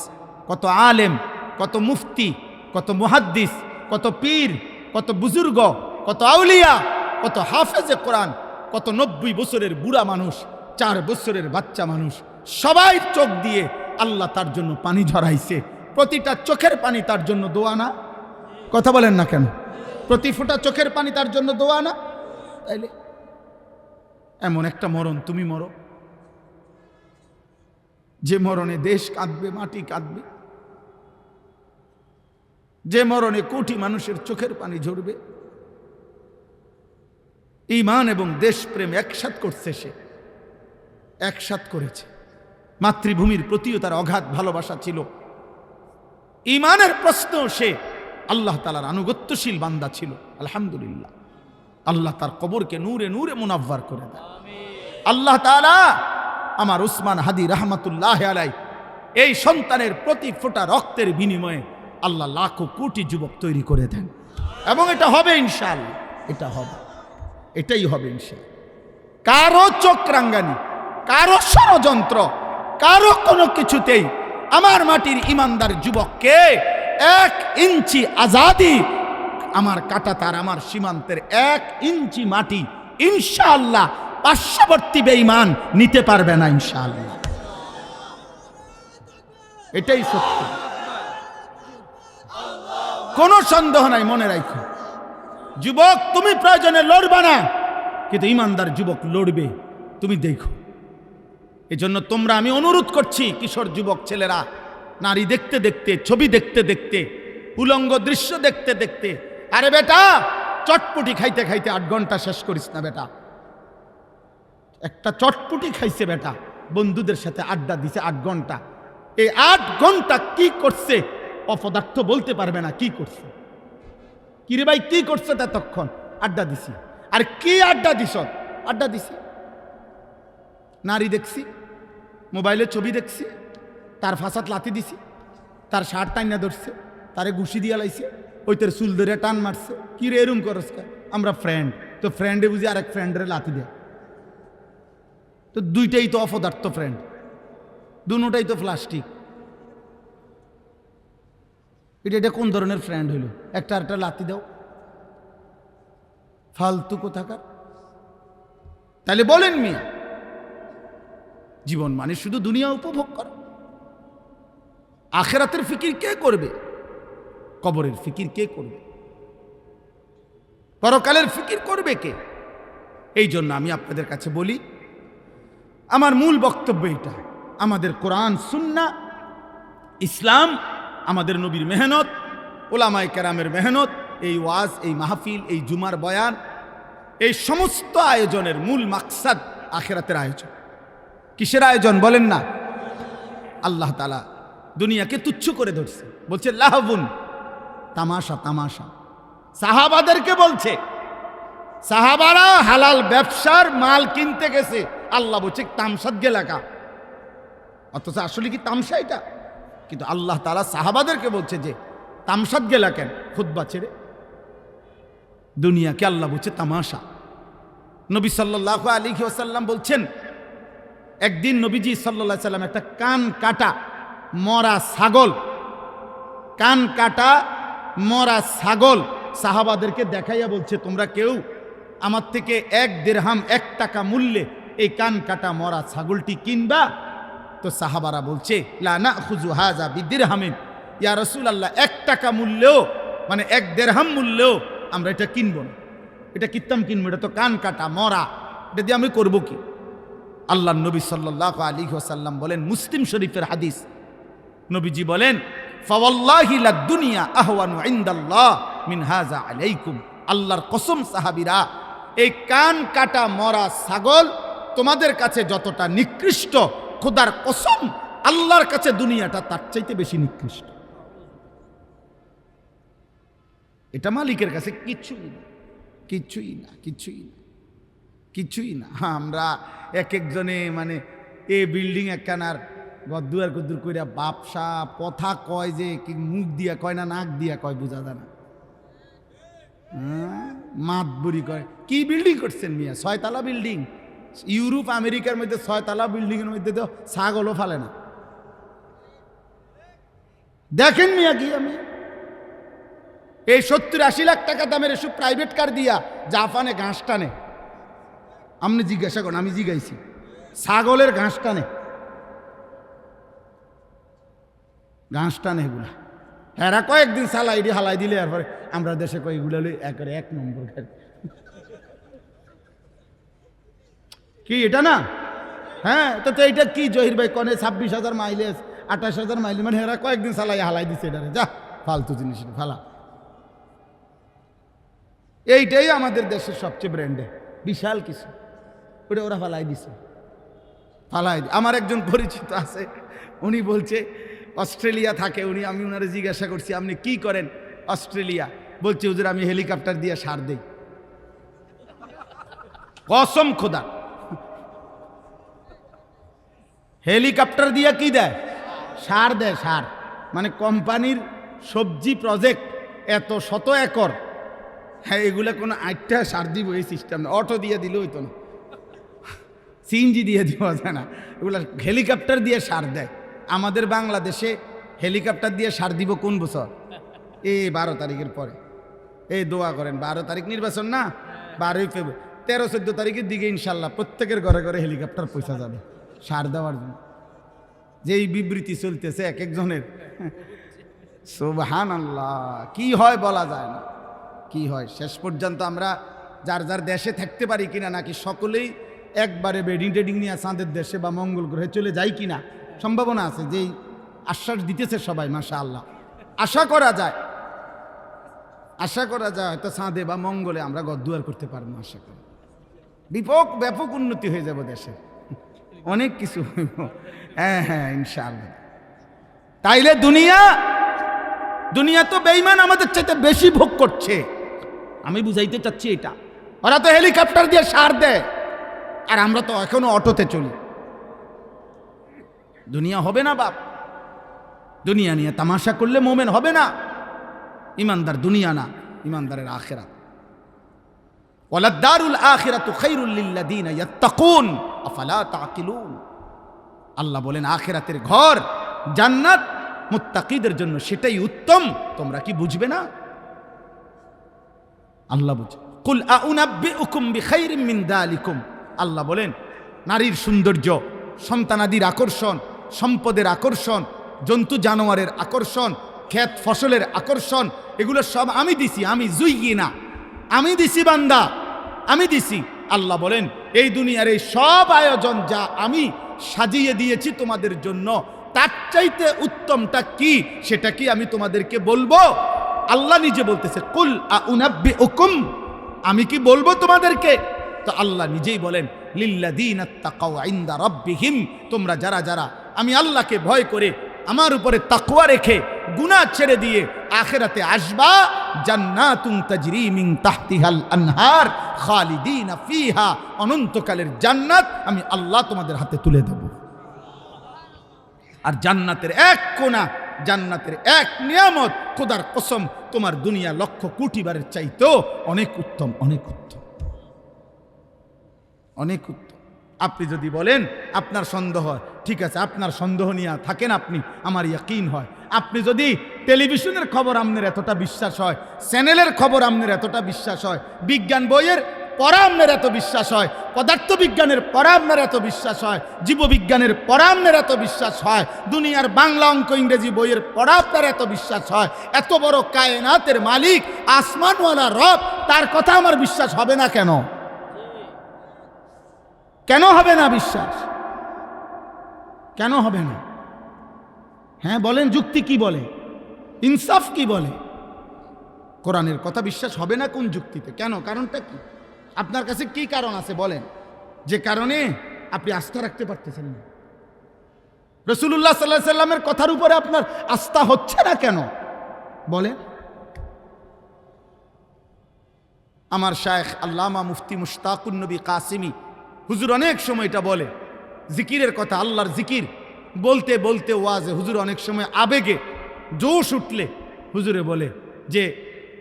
কত আলেম, কত মুফতি, কত মুহাদ্দিস, কত পীর, কত বুজুর্গ, কত আউলিয়া, কত হাফেজে কোরআন, কত 90 বছরের বুড়া মানুষ, 4 বছরের বাচ্চা মানুষ, সবাই চোখ দিয়ে আল্লাহ তার জন্য পানি ঝরাইছে। প্রতিটা চোখের পানি তার জন্য দোয়া না? কথা বলেন না কেন? প্রতি ফোঁটা চোখের পানি তার জন্য দোয়া না? তাইলে এমন একটা মরণ তুমি মরো, যে মরণে দেশ কাঁদবে, মাটি কাঁদবে, যে মরণে কোটি মানুষের চোখের পানি ঝরবে। ঈমান এবং দেশপ্রেম একসাথ করছে, সে একসাথ করেছে। মাতৃভূমির প্রতিও তার অগাধ ভালোবাসা ছিল। ঈমানের প্রশ্ন, সে আল্লাহ তাআলার আনুগত্যশীল বান্দা ছিল। আলহামদুলিল্লাহ, আল্লাহ তার কবরকে নূরে নূরে মুনাব্বার করে দেয়। আল্লাহ তাআলা আমার উসমান হাদি রাহমাতুল্লাহ আলাইহি এই সন্তানের প্রতি ফোঁটা রক্তের বিনিময়ে আল্লাহ লাখো কোটি যুবক তৈরি করে দেন, এবং এটা হবে ইনশাআল্লাহ, এটা হবে, এটাই হবে ইনশাআল্লাহ। কারো চোখ রাঙ্গানি, কারো ষড়যন্ত্র, কারো কোনো কিছুতেই আমার মাটির ইমানদার যুবককে 1 ইঞ্চি আজাদি, আমার কাটা তার, আমার সীমান্তের 1 ইঞ্চি মাটি ইনশাআল্লাহ পার্শ্ববর্তী বেঈমান নিতে পারবে না ইনশাআল্লাহ। এটাই সত্য, কোনো সন্দেহ নাই। মনে রাখো যুবক, তুমি প্রয়োজনে লড়বে না, কিন্তু ইমানদার যুবক লড়বে, তুমি দেখো। এজন্য তোমরা, আমি অনুরোধ করছি, কিশোর যুবক ছেলেরা, নারী দেখতে দেখতে, ছবি দেখতে দেখতে, উলঙ্গ দৃশ্য দেখতে দেখতে, আরে বেটা, চটপটি খাইতে খাইতে 8 ঘন্টা শেষ করিস না বেটা। একটা চটপটি খাইছে বেটা, বন্ধুদের সাথে আড্ডা দিছে 8 ঘন্টা। এই 8 ঘন্টা কি করছে অপদার্থ বলতে পারবে না কি করছে। কিরে ভাই, কি করছে ততক্ষণ? আড্ডা দিছি। আর কি আড্ডা দিস? আড্ডা দিছি, নারী দেখছি, মোবাইলে ছবি দেখছি, তার ফাঁসাত লাথি দিছি, তার শার্ট টাইনা ধরছে, তারে ঘুষি দিয়া লাইছে, ওই তোর চুল ধরে টান মারছে। কি রে এরম করস? আমরা ফ্রেন্ড, তো ফ্রেন্ডে বুঝি আরেক ফ্রেন্ডের লাথি দেয়, তো দুইটাই তো অপদার্থ ফ্রেন্ড, দুটাই তো প্লাস্টিক। এটা কোন ধরনের ফ্রেন্ড হইল? একটা আরেকটা লাথি দাও, ফালতু কোথাকার। তাহলে বলেন মিয়া, জীবন মানে শুধু দুনিয়া উপভোগ করা? আখেরাতের ফিকির কে করবে? কবরের ফিকির কে করবে? পরকালের ফিকির করবে কে? এই জন্য আমি আপনাদের কাছে বলি, আমার মূল বক্তব্য এটা, আমাদের কোরআন সুন্নাহ ইসলাম, আমাদের নবীর মেহনত, ওলামায়ে কেরামের মেহনত, এই ওয়াজ, এই মাহফিল, এই জুমার বয়ান, এই সমস্ত আয়োজনের মূল মাকসাদ আখিরাতের আয়োজন। কিসের আয়োজন বলেন না? আল্লাহ তাআলা দুনিয়াকে তুচ্ছ করে ধরছে, বলছে লাহবুন, তামাশা, তামাশা। সাহাবাদেরকে বলছে, সাহাবারা হালাল ব্যবসার মাল কিনতে গেছে, আল্লাহ বলছে তামসাদ গেলাকা। অথচ আসলে কি তামসা এটা? কিন্তু আল্লাহ তাআলা সাহাবাদেরকে বলছে যে তামসাদ গেলা কেন খুতবা ছেড়ে? দুনিয়াকে আল্লাহ বলছে তামাশা। নবী সাল্লাল্লাহু আলাইহি ওয়াসাল্লাম বলছেন, একদিন নবীজি সাল্লাল্লাহু আলাইহি ওয়াসাল্লাম একটা কান কাটা মরা ছাগল, কান কাটা মরা ছাগল সাহাবাদেরকে দেখাইয়া বলছে, তোমরা কেউ আমার থেকে 1 দিরহাম 1 টাকা মূল্যে এই কান কাটা মরা ছাগলটি কিনবা? তো সাহাবারা বলছে, লা নাখুযু হাযা বিদিরহামিন, ইয়া রাসূলুল্লাহ, 1 টাকা মূল্যেও, মানে 1 দিরহাম মূল্যেও আমরা এটা কিনবো না। এটা কিনতাম কিনবো? এটা তো কান কাটা মরা, এটা দিয়ে আমি করবো কি? আল্লাহ নবী সাল্লাল্লাহু আলাইহি ওয়াসাল্লাম বলেন, মুসলিম শরীফের হাদিস, নবীজি বলেন, ফাওয়াল্লাহি লাদ দুনিয়া আহওয়ানু ইনদাল্লাহ মিন হাযা আলাইকুম। আল্লাহর কসম সাহাবীরা, এই কান কাটা মরা ছাগল তোমাদের কাছে যতটা নিকৃষ্ট, খোদার কসম আল্লাহর কাছে দুনিয়াটা তার চাইতে বেশি নিকৃষ্ট। এটা মালিকের কাছে কিছুই না, কিছুই না, কিছুই না, কিছুই না। আমরা এক একজনে মানে এ বিল্ডিং একখানার গদ্দুয়ার গদ্দুর কইরা বাপসা কথা কয়, যে কি মুখ দিয়া কয় না নাক দিয়া কয় বোঝা যায় না। মাত বুড়ি কয়, কি বিল্ডিং করছেন মিয়া? 6 তলা বিল্ডিং। ইউরোপ আমেরিকার মধ্যে 6 তলা বিল্ডিং এর মধ্যে তো ছাগলও ফালে না। দেখেন মিয়া কি আমি এই 70-80 লাখ টাকা দামের এসব প্রাইভেট কার দিয়া জাপানে ঘাস টানে। আপনি জিজ্ঞাসা করেন, আমি জিজ্ঞাইছি, ছাগলের ঘাস টানে, ঘাস টানে এগুলা। এরা কয়েকদিন চালাই দিয়ে হালাই দিলে এরপরে আমরা দেশে কয়েকগুলো একেবারে 1 নম্বর গাড়ি। কি এটা না? হ্যাঁ, তো এইটা কি জহির ভাই কনে 26,000 মাইলেজ 28,000 মাইলেজ, মানে এরা কয়েকদিন চালাই হালাই দিচ্ছে এটারে, যা ফালতু জিনিস ফালা। এইটাই আমাদের দেশের সবচেয়ে ব্র্যান্ডে বিশাল কিছু, ওটা ওরা ফালাই দিছে, ফালাই। আমার একজন পরিচিত আছে, উনি বলছে অস্ট্রেলিয়া থাকে উনি। আমি ওনারে জিজ্ঞাসা করছি, আপনি কি করেন অস্ট্রেলিয়া? বলছে হুজুর আমি হেলিকপ্টার দিয়ে সার দেই। কসম খোদা, হেলিকপ্টার দিয়ে কি দেয়? সার দেয়, সার। মানে কোম্পানির সবজি প্রজেক্ট এত শত একর, হ্যাঁ এগুলা কোনো 8টা সার দিব এই সিস্টেম না, অটো দিয়ে দিলে হইতো না, সিএনজি দিয়ে দেওয়া যায় না, এগুলা হেলিকপ্টার দিয়ে সার দেয়। আমাদের বাংলাদেশে হেলিকপ্টার দিয়ে সার দিব কোন বছর? এই 12 তারিখের পরে। এই দোয়া করেন, 12 তারিখ নির্বাচন না, 12ই ফেব্রুয়ারি, 13-14 তারিখের দিকে ইনশাল্লাহ প্রত্যেকের ঘরে ঘরে হেলিকপ্টার পয়সা যাবে সার দেওয়ার জন্য। যেই বিবৃতি চলতেছে এক একজনের, সুবহানাল্লাহ, কি হয় বলা যায় না, কি হয়। শেষ পর্যন্ত আমরা যার যার দেশে থাকতে পারি কিনা, নাকি সকলেই একবারে বেডিং টেডিং নিয়ে চাঁদের দেশে বা মঙ্গল গ্রহে চলে যায় কিনা, সম্ভাবনা আছে। যেই আশ্বাস দিতেছে সবাই, মাশাআল্লাহ, আশা করা যায়, আশা করা যায় হয়তো চাঁদে বা মঙ্গলে আমরা গদ্দুয়ার করতে পারবো। আশা করি ব্যাপক উন্নতি হয়ে যাব দেশে, অনেক কিছু হইব। হ্যাঁ হ্যাঁ ইনশাআল্লাহ। তাইলে দুনিয়া তো বেঈমান আমাদের চাইতে বেশি ভোগ করছে। আমি বুঝাইতে চাচ্ছি এটা, ওরা তো হেলিকপ্টার দিয়ে সার দেয় আর আমরা তো এখনো অটোতে চলি। দুনিয়া হবে না বাপ, দুনিয়া নিয়ে তামাশা করলে মোমেন হবে না। ইমানদার দুনিয়া না, ইমানদারের আখিরাত। ওয়ালাদ-দারুল আখিরাতু খায়রুল লিল্লাযিনা ইয়াত্তাকুন আফালা তাকিলুন। আল্লাহ বলেন আখিরাতের ঘর জান্নাত মুত্তাকিদের জন্য, সেটাই উত্তম, তোমরা কি বুঝবে না? আল্লাহ বুঝে। কুল আউনাব্বিউকুম বিখাইরিম মিন যালিকুম। আল্লাহ বলেন নারীর সৌন্দর্য, সন্তানাদির আকর্ষণ, সম্পদের আকর্ষণ, জন্তু জানোয়ারের আকর্ষণ, ক্ষেত ফসলের আকর্ষণ, এগুলো সব আমি দিছি, আমি জুইয়িনা, আমি দিছি বান্দা, আমি দিছি। আল্লাহ বলেন এই দুনিয়ার এই সব আয়োজন যা আমি সাজিয়ে দিয়েছি তোমাদের জন্য, তার চাইতে উত্তমটা কি সেটা কি আমি তোমাদেরকে বলবো? আল্লাহ নিজে বলতেছে কুল আউনাব্বিউকুম, আমি কি বলবো তোমাদেরকে? তো আল্লাহ নিজেই বলেন লিল্লাযিনা তাকাউ ইনদা রাব্বিহিম, তোমরা যারা যারা আমি আল্লাহকে ভয় করে আমার উপরে তাকওয়া রেখে গুনাহ ছেড়ে দিয়ে আখিরাতে আসবা, জান্নাতুন তাজরি মিন তাহতিহাল আনহার খালিদিনা ফিহা, অনন্তকালের জান্নাত আমি আল্লাহ তোমাদের হাতে তুলে দেব। আর জান্নাতের এক কোণা, জান্নাতের এক নিয়ামত, খোদার কসম তোমার দুনিয়া লক্ষ কোটি বারের চাইতেও অনেক উত্তম, অনেক উত্তম, অনেক উত্তম। আপনি যদি বলেন আপনার সন্দেহ হয়, ঠিক আছে, আপনার সন্দেহ নিয়ে থাকেন আপনি, আমার ইয়াকিন হয়। আপনি যদি টেলিভিশনের খবর আপনার এতটা বিশ্বাস হয়, চ্যানেলের খবর আপনার এতটা বিশ্বাস হয়, বিজ্ঞান বইয়ের পড়া আপনার এত বিশ্বাস হয়, পদার্থবিজ্ঞানের পড়া আপনার এত বিশ্বাস হয়, জীববিজ্ঞানের পড়া আপনার এত বিশ্বাস হয়, দুনিয়ার বাংলা অঙ্ক ইংরেজি বইয়ের পড়া আপনার এত বিশ্বাস হয়, এত বড় কায়নাতের মালিক আসমানওয়ালা রব, তার কথা আমার বিশ্বাস হবে না কেন? কেন হবে না বিশ্বাস? কেন হবে না? হ্যাঁ বলেন, যুক্তি কি বলে, ইনসাফ কি বলে? কোরআনের কথা বিশ্বাস হবে না কোন যুক্তিতে? কেন? কারণটা কি? আপনার কাছে কি কারণ আছে বলেন, যে কারণে আপনি আস্থা রাখতে পারতেছেন না? রাসূলুল্লাহ সাল্লাল্লাহু আলাইহি সাল্লামের কথার উপরে আপনার আস্থা হচ্ছে না কেন বলেন? আমার শায়েখ আল্লামা মুফতি মুশতাকুন নবী কাসিমি হুজুর অনেক সময় এটা বলে, জিকিরের কথা, আল্লাহর জিকির বলতে বলতে ওয়াজে হুজুর অনেক সময় আবেগে জোশ উঠলে হুজুরে বলে যে,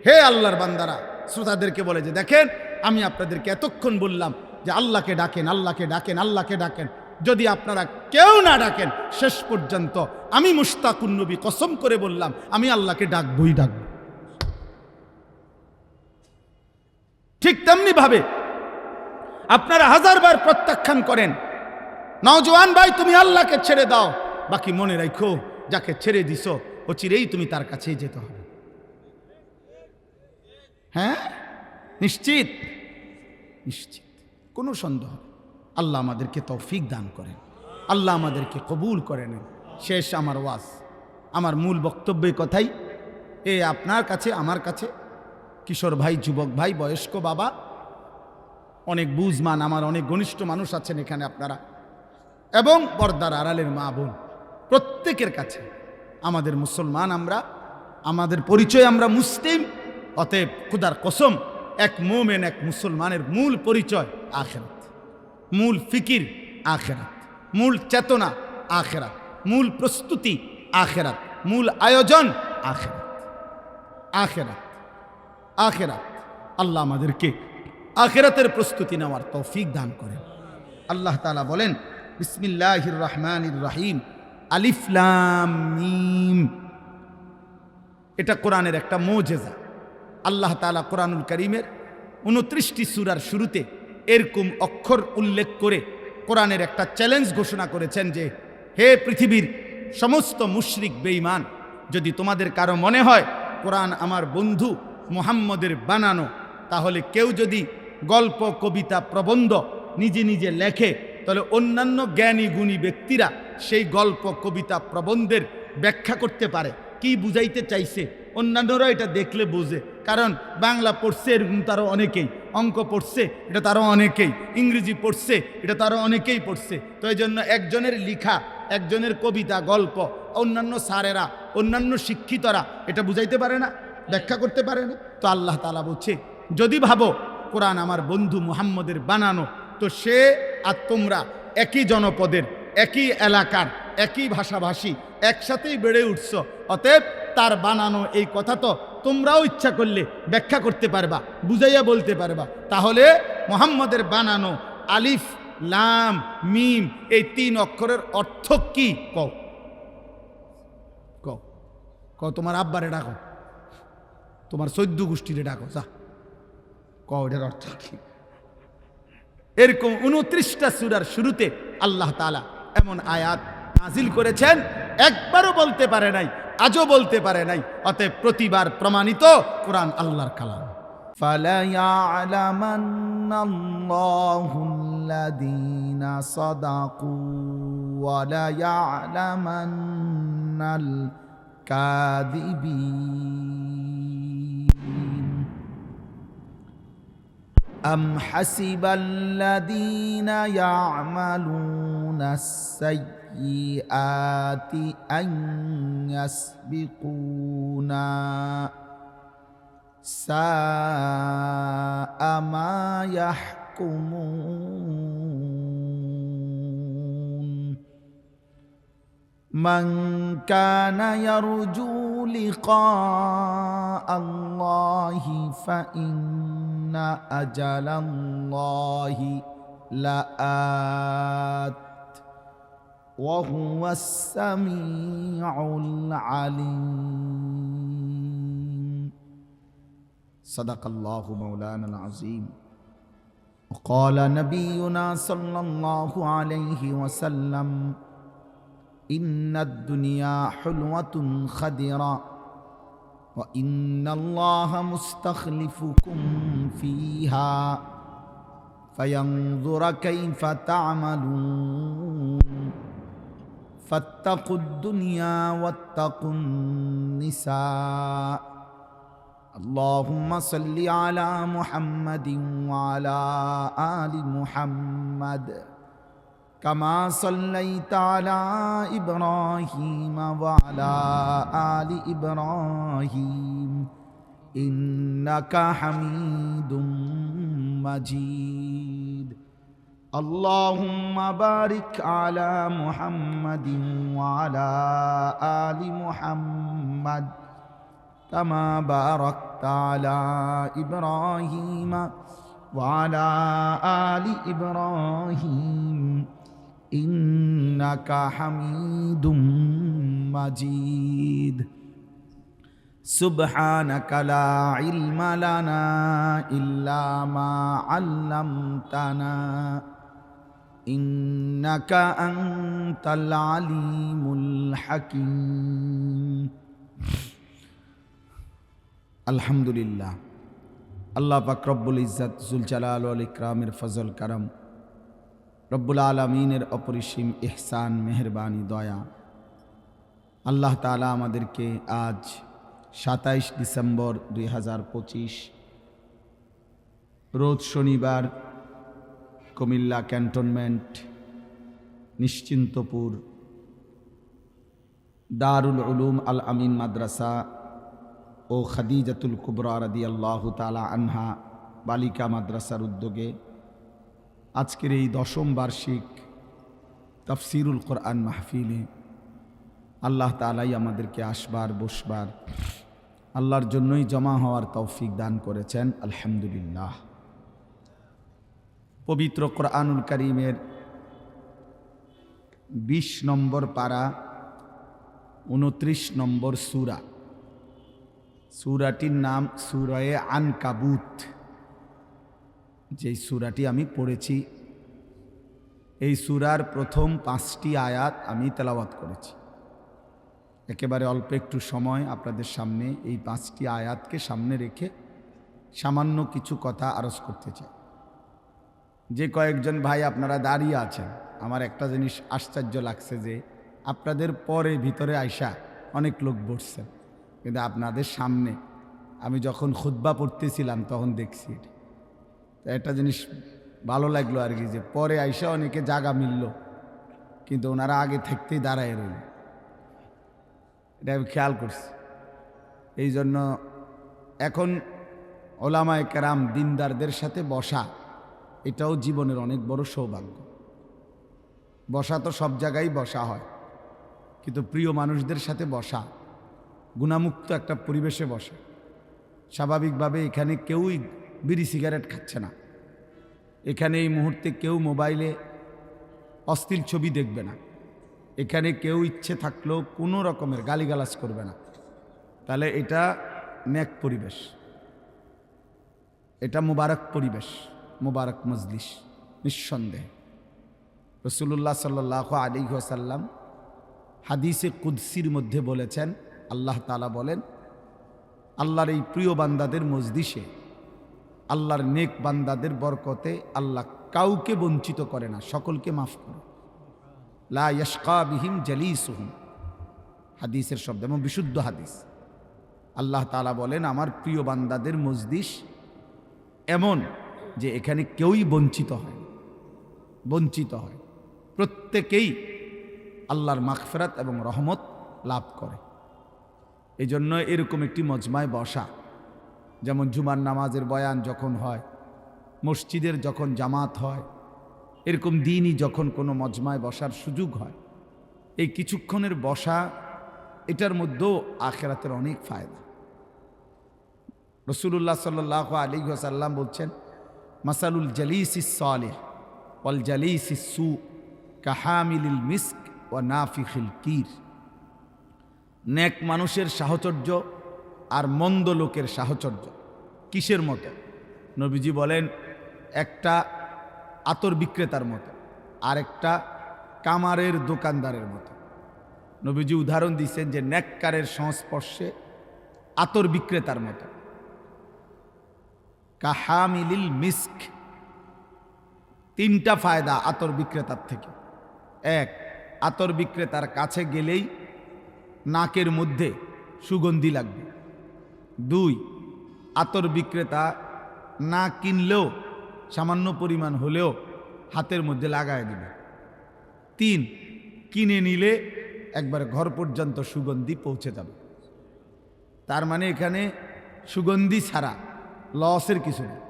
হে আল্লাহর বান্দারা, শ্রোতাদেরকে বলে যে, দেখেন আমি আপনাদেরকে এতক্ষণ বললাম যে আল্লাহকে ডাকেন, আল্লাহকে ডাকেন, আল্লাহকে ডাকেন। যদি আপনারা কেউ না ডাকেন, শেষ পর্যন্ত আমি মুশতাকুন নবী কসম করে বললাম আমি আল্লাহকে ডাকবই ডাকব। ঠিক তেমনি ভাবে আপনারা হাজারবার প্রত্যাখ্যান করেন, নওজোয়ান ভাই তুমি আল্লাহকে ছেড়ে দাও, বাকি মনে রাখো যাকে ছেড়ে দিছো ও চিরেই তুমি তার কাছেই যেতে হবে। হ্যাঁ, নিশ্চিত নিশ্চিত, কোনো সন্দেহ। আল্লাহ আমাদেরকে তৌফিক দান করেন, আল্লাহ আমাদেরকে কবুল করে নেন। শেষ আমার ওয়াজ, আমার মূল বক্তব্যের কথাই আপনার কাছে, আমার কাছে, কিশোর ভাই, যুবক ভাই, বয়স্ক বাবা, অনেক বুঝমান আমার অনেক ঘনিষ্ঠ মানুষ আছেন এখানে আপনারা, এবং পর্দার আড়ালের মা বোন, প্রত্যেকের কাছে আমাদের মুসলমান, আমরা আমাদের পরিচয় আমরা মুসলিম। অতএব খুদার কসম, এক মোমেন, এক মুসলমানের মূল পরিচয় আখিরাত, মূল ফিকির আখিরাত, মূল চেতনা আখিরাত, মূল প্রস্তুতি আখিরাত, মূল আয়োজন আখিরাত, আখিরাত, আখিরাত। আল্লাহ আমাদেরকে আখিরাতের প্রস্তুতি নেওয়ার তৌফিক দান করেন। আল্লাহ তাআলা বলেন, বিসমিল্লাহির রহমানির রহিম, আলিফ লাম মিম। এটা কোরআনের একটা মুজিজা। আল্লাহ তাআলা কোরআনুল কারীমের 29টি সূরার শুরুতে এরকম অক্ষর উল্লেখ করে কোরআনের একটা চ্যালেঞ্জ ঘোষণা করেছেন যে, হে পৃথিবীর সমস্ত মুশরিক বেঈমান, যদি তোমাদের কারো মনে হয় কোরআন আমার বন্ধু মুহাম্মদের বানানো, তাহলে কেউ যদি গল্প, কবিতা, প্রবন্ধ নিজে নিজে লেখে, তাহলে অন্যান্য জ্ঞানী গুণী ব্যক্তিরা সেই গল্প, কবিতা, প্রবন্ধের ব্যাখ্যা করতে পারে। কি বুঝাইতে চাইছে অন্যান্যরা এটা দেখলে বোঝে, কারণ বাংলা পড়ছে এরকম তারও অনেকেই, অঙ্ক পড়ছে এটা তারও অনেকেই, ইংরেজি পড়ছে এটা তারও অনেকেই পড়ছে। তো এই জন্য একজনের লিখা, একজনের কবিতা, গল্প, অন্যান্য স্যারেরা, অন্যান্য শিক্ষিতরা এটা বুঝাইতে পারে না, ব্যাখ্যা করতে পারে না। তো আল্লাহ তাআলা বলছে, যদি ভাবো কোরআন আমার বন্ধু মুহাম্মদের বানানো, তো সে আর তোমরা একই জনপদের, একই এলাকার, একই ভাষাভাষী, একসাথেই বেড়ে উঠছ। অতএব তার বানানো এই কথা তো তোমরাও ইচ্ছা করলে ব্যাখ্যা করতে পারবা, বুঝাইয়া বলতে পারবা। তাহলে মুহাম্মদের বানানো আলিফ লাম মিম এই 3 অক্ষরের অর্থ কি? কও কও কও, তোমার আব্বারে ডাকো, তোমার 14 গোষ্ঠীরে ডাকো, যা কও এটার অর্থ কি? এরকম 29টা সূরার শুরুতে আল্লাহ তাআলা এমন আয়াত নাজিল করেছেন, একবারও বলতে পারে নাই, আজও বলতে পারে নাই। অতএব প্রতিবার প্রমাণিত কোরআন আল্লাহর কালাম। ফালায়ালামান্নাল্লাহুল্লাযীনা সাদাকু ওয়া লায়ালামান্নাল কাযিবিন। أم حسب الذين يعملون السيئات أن يسبقونا ساء ما يحكمون من كان يرجو لقاء الله فإن أجل الله لآت وهو السميع العليم صدق الله مولانا العظيم وقال نبينا صلى الله عليه وسلم إن الدنيا حلوة خضرا وإن الله مستخلفكم فيها فينظر كيف تعملون فاتقوا الدنيا واتقوا النساء اللهم صل على محمد وعلى آل محمد كما صليت على إبراهيم وعلى آل إبراهيم إنك حميد مجيد اللهم بارك على محمد وعلى آل محمد كما باركت على إبراهيم وعلى آل إبراهيم إنك حميد مجيد سبحانك لا علم لنا إلا ما علمتنا إنك أنت العليم الحكيم الحمد لله আল্লাহ পাক রব্বুল ইজ্জত জুল জালাল ওয়াল ইকরামের ফজল করম রব্বুল আলামিনের অপরিসীম ইহসান মেহেরবানি দয়া আল্লাহ তাআলা আমাদেরকে আজ 27 ডিসেম্বর 2025 রোজ শনিবার কুমিল্লা ক্যান্টনমেন্ট নিশ্চিন্তপুর দারুল উলুম আল আমিন মাদ্রাসা ও খাদিজাতুল কুবরা রাদিয়াল্লাহু তাআলা আনহা বালিকা মাদ্রাসার উদ্যোগে আজকের এই 10ম বার্ষিক তাফসিরুল কোরআন মাহফিলে আল্লাহ তাআলাই আমাদেরকে আসবার বসবার আল্লাহর জন্যই জমা হওয়ার তৌফিক দান করেছেন আলহামদুলিল্লাহ। পবিত্র কোরআনুল কারীমের 20 নম্বর পারা 29 নম্বর সূরা, সূরাটির নাম সূরায়ে আনকাবুত। যেই সূরাটি আমি পড়েছি এই সূরার প্রথম 5টি আয়াত আমি তেলাওয়াত করেছি। একেবারে অল্প একটু সময় আপনাদের সামনে এই 5টি আয়াতকে সামনে রেখে সামান্য কিছু কথা আরজ করতে চাই। যে কয়েকজন ভাই আপনারা দাঁড়িয়ে আছেন, আমার একটা জিনিস আশ্চর্য লাগছে যে আপনাদের পরে ভিতরে আইসা অনেক লোক বসছেন, কিন্তু আপনাদের সামনে আমি যখন খুতবা পড়তেছিলাম তখন দেখছি এটা। তো একটা জিনিস ভালো লাগলো আর কি, যে পরে আইসা অনেকে জায়গা মিলল কিন্তু ওনারা আগে থাকতেই দাঁড়ায় রইল। এটা আমি খেয়াল করছি। এই জন্য এখন ওলামায়ে কেরাম দিনদারদের সাথে বসা এটাও জীবনের অনেক বড় সৌভাগ্য। বসা তো সব জায়গায় বসা হয়, কিন্তু প্রিয় মানুষদের সাথে বসা, গুণামুক্ত একটা পরিবেশে বসা। স্বাভাবিকভাবে এখানে কেউই বিড়ি সিগারেট খাচ্ছে না, এখানে এই মুহূর্তে কেউ মোবাইলে অশ্লীল ছবি দেখবে না, এখানে কেউ ইচ্ছে থাকলেও কোনো রকমের গালিগালাজ করবে না। তাহলে এটা নেক পরিবেশ, এটা মুবারক পরিবেশ, মুবারক মজলিস। নিঃসন্দেহে রাসূলুল্লাহ সাল্লাল্লাহু আলাইহি ওয়াসাল্লাম হাদিসে কুদসির মধ্যে বলেছেন, আল্লাহ তাআলা বলেন, আল্লাহর এই প্রিয় বান্দাদের মজলিসে, আল্লাহর নেক বান্দাদের বরকতে আল্লাহ কাউকে বঞ্চিত করে না, সকলকে মাফ করে। লা ইয়াশকা বিহিম জালিসুহুম, হাদিসের শব্দ এবং বিশুদ্ধ হাদিস। আল্লাহ তাআলা বলেন, আমার প্রিয় বান্দাদের মজলিস এমন যে এখানে কেউই বঞ্চিত হয়, বঞ্চিত হয়, প্রত্যেকেই আল্লাহর মাগফিরাত এবং রহমত লাভ করে। এই জন্য এরকম একটি মজমায় বসা, যেমন জুমার নামাজের বয়ান যখন হয়, মসজিদের যখন জামাত হয়, এরকম দিনই যখন কোনো মজমায় বসার সুযোগ হয়, এই কিছুক্ষণের বসা, এটার মধ্যেও আখিরাতের অনেক ফায়দা। রাসূলুল্লাহ সাল্লাল্লাহু আলাইহি ওয়াসাল্লাম বলছেন, মাসালুল জালিসিস সালিহ ওয়াল জালিসিস সু কাহামিলিল মিস্ক ওয়া নাফিখিল কির। নেক মানুষের সাহচর্য আর মন্দ লোকের সাহচর্য কিসের মতো? নবীজি বলেন, একটা আতর বিক্রেতার মতো আর একটা কামারের দোকানদারের মতো। নবীজি উদাহরণ দিচ্ছেন যে নেককারের সংস্পর্শে আতর বিক্রেতার মতো, কাহামিলিল মিস্ক, তিনটা ফায়দা আতর বিক্রেতার থেকে। এক, আতর বিক্রেতার কাছে গেলেই নাকের মধ্যে সুগন্ধি লাগবে। দুই, আতর বিক্রেতা না কিনলেও সামান্য পরিমাণ হলেও হাতের মধ্যে লাগায় দিবে। তিন, কিনে নিলে একবার ঘর পর্যন্ত সুগন্ধি পৌঁছে যাবে। তার মানে এখানে সুগন্ধি ছাড়া লসের কিছু নেই।